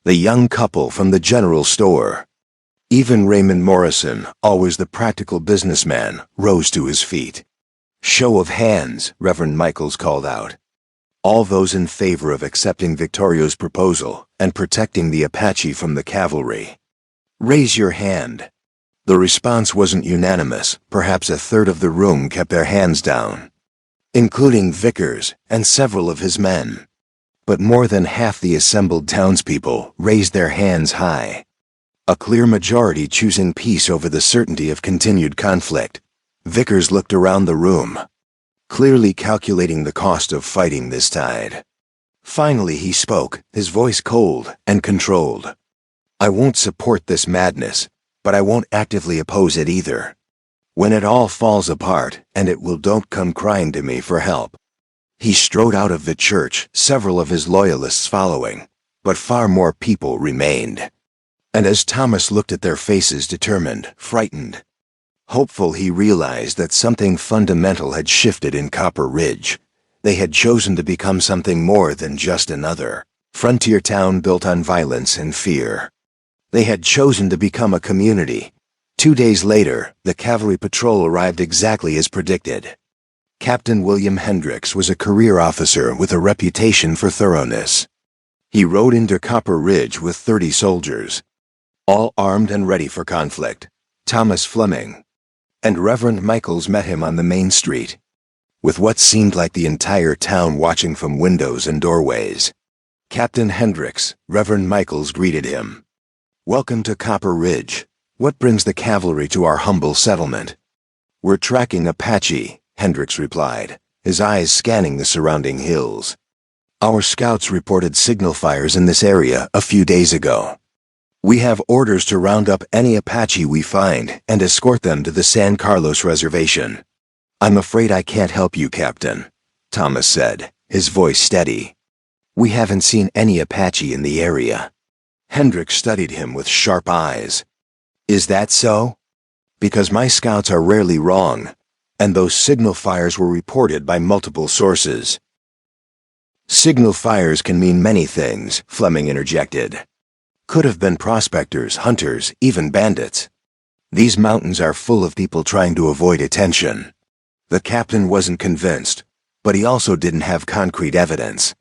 the young couple from the general store. Even Raymond Morrison, always the practical businessman, rose to his feet. "Show of hands," Reverend Michaels called out. "All those in favor of accepting Victorio's proposal and protecting the Apache from the cavalry. Raise your hand." The response wasn't unanimous. Perhaps a third of the room kept their hands down, including Vickers and several of his men. But more than half the assembled townspeople raised their hands high. A clear majority choosing peace over the certainty of continued conflict. Vickers looked around the room, clearly calculating the cost of fighting this tide. Finally he spoke, his voice cold and controlled. "I won't support this madness, but I won't actively oppose it either. When it all falls apart, and it will, don't come crying to me for help." He strode out of the church, several of his loyalists following, but far more people remained. And as Thomas looked at their faces, determined, frightened, hopeful, he realized that something fundamental had shifted in Copper Ridge. They had chosen to become something more than just another frontier town built on violence and fear. They had chosen to become a community. 2 days later, the cavalry patrol arrived exactly as predicted. Captain William Hendricks was a career officer with a reputation for thoroughness. He rode into Copper Ridge with 30 soldiers, all armed and ready for conflict. Thomas Fleming and Reverend Michaels met him on the main street, with what seemed like the entire town watching from windows and doorways. "Captain Hendricks," Reverend Michaels greeted him. "Welcome to Copper Ridge. What brings the cavalry to our humble settlement?" "We're tracking Apache," Hendricks replied, his eyes scanning the surrounding hills. "Our scouts reported signal fires in this area a few days ago. We have orders to round up any Apache we find and escort them to the San Carlos Reservation." "I'm afraid I can't help you, Captain," Thomas said, his voice steady. "We haven't seen any Apache in the area." Hendricks studied him with sharp eyes. "Is that so? Because my scouts are rarely wrong, and those signal fires were reported by multiple sources." "Signal fires can mean many things," Fleming interjected. "Could have been prospectors, hunters, even bandits. These mountains are full of people trying to avoid attention." The captain wasn't convinced, but he also didn't have concrete evidence.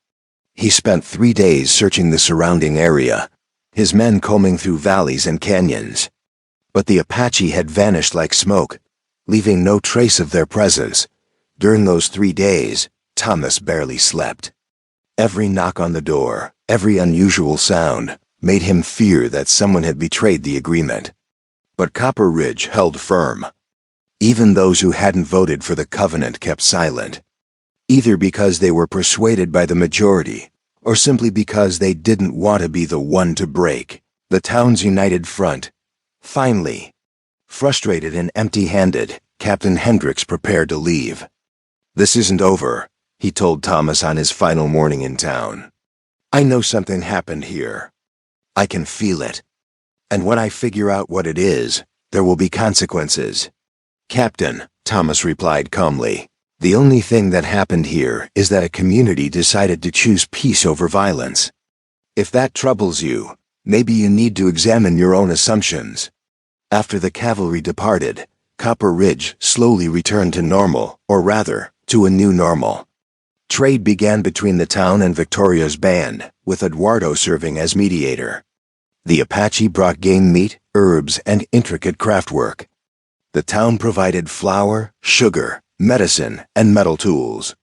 He spent 3 days searching the surrounding area, his men combing through valleys and canyons. But the Apache had vanished like smoke, leaving no trace of their presence. During those 3 days, Thomas barely slept. Every knock on the door, every unusual sound, made him fear that someone had betrayed the agreement. But Copper Ridge held firm. Even those who hadn't voted for the covenant kept silent, either because they were persuaded by the majority, or simply because they didn't want to be the one to break the town's united front. Finally, frustrated and empty-handed, Captain Hendricks prepared to leave. "This isn't over," he told Thomas on his final morning in town. "I know something happened here. I can feel it. And when I figure out what it is, there will be consequences." "Captain," Thomas replied calmly, "the only thing that happened here is that a community decided to choose peace over violence. If that troubles you, maybe you need to examine your own assumptions." After the cavalry departed, Copper Ridge slowly returned to normal, or rather, to a new normal. Trade began between the town and Victoria's band, with Eduardo serving as mediator. The Apache brought game meat, herbs, and intricate craftwork. The town provided flour, sugar, medicine, and metal tools.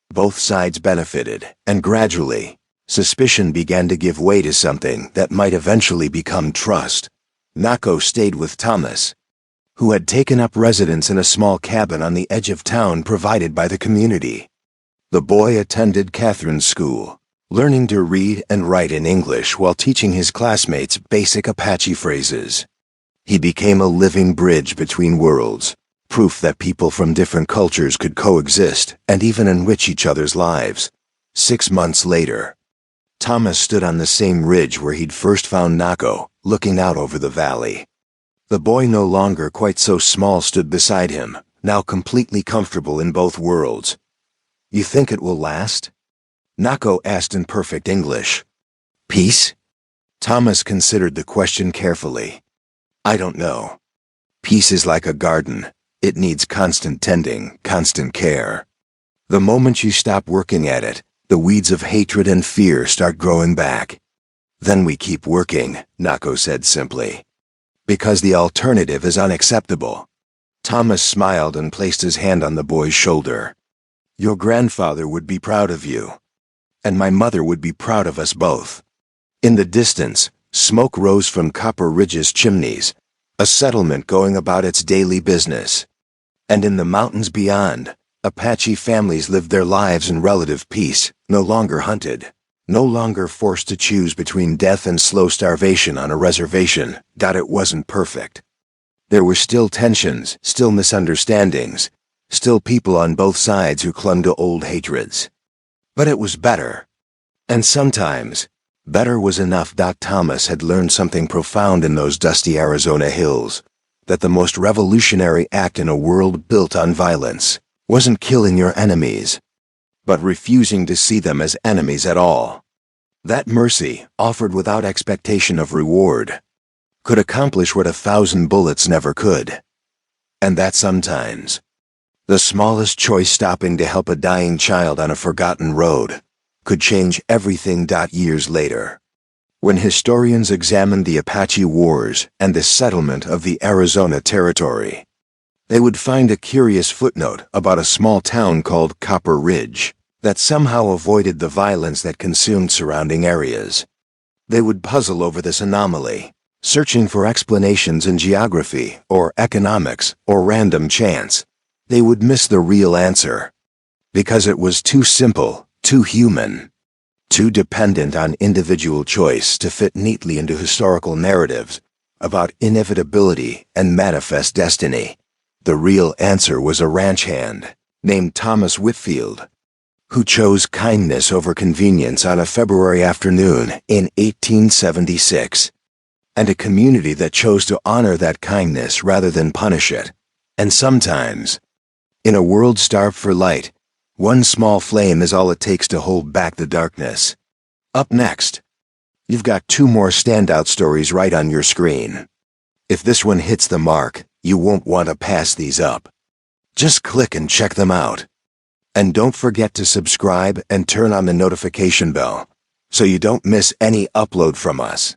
Both sides benefited, and gradually, Suspicion began to give way to something that might eventually become trust. Nako stayed with Thomas, who had taken up residence in a small cabin on the edge of town provided by the community. The boy attended Catherine's school, learning to read and write in English while teaching his classmates basic Apache phrases. He became a living bridge between worlds, proof that people from different cultures could coexist and even enrich each other's lives. 6 months later, Thomas stood on the same ridge where he'd first found Nako, looking out over the valley. The boy, no longer quite so small, stood beside him, now completely comfortable in both worlds. "You think it will last?" Nako asked in perfect English. "Peace?" Thomas considered the question carefully. "I don't know. Peace is like a garden. It needs constant tending, constant care. The moment you stop working at it, the weeds of hatred and fear start growing back." "Then we keep working," Nako said simply. "Because the alternative is unacceptable." Thomas smiled and placed his hand on the boy's shoulder. "Your grandfather would be proud of you. And my mother would be proud of us both." In the distance, smoke rose from Copper Ridge's chimneys, a settlement going about its daily business. And in the mountains beyond, Apache families lived their lives in relative peace, no longer hunted, no longer forced to choose between death and slow starvation on a reservation. It wasn't perfect. There were still tensions, still misunderstandings, still people on both sides who clung to old hatreds. But it was better. And sometimes, better was enough. Thomas had learned something profound in those dusty Arizona hills, that the most revolutionary act in a world built on violence wasn't killing your enemies, but refusing to see them as enemies at all. That mercy, offered without expectation of reward, could accomplish what 1,000 bullets never could. And that sometimes, the smallest choice, stopping to help a dying child on a forgotten road, could change everything. Years later, when historians examined the Apache Wars and the settlement of the Arizona Territory, they would find a curious footnote about a small town called Copper Ridge that somehow avoided the violence that consumed surrounding areas. They would puzzle over this anomaly, searching for explanations in geography or economics or random chance. They would miss the real answer, because it was too simple, too human, too dependent on individual choice to fit neatly into historical narratives about inevitability and manifest destiny. The real answer was a ranch hand named Thomas Whitfield, who chose kindness over convenience on a February afternoon in 1876, and a community that chose to honor that kindness rather than punish it. And sometimes, in a world starved for light, one small flame is all it takes to hold back the darkness. Up next, you've got 2 more standout stories right on your screen. If this one hits the mark, you won't want to pass these up. Just click and check them out. And don't forget to subscribe and turn on the notification bell so you don't miss any upload from us.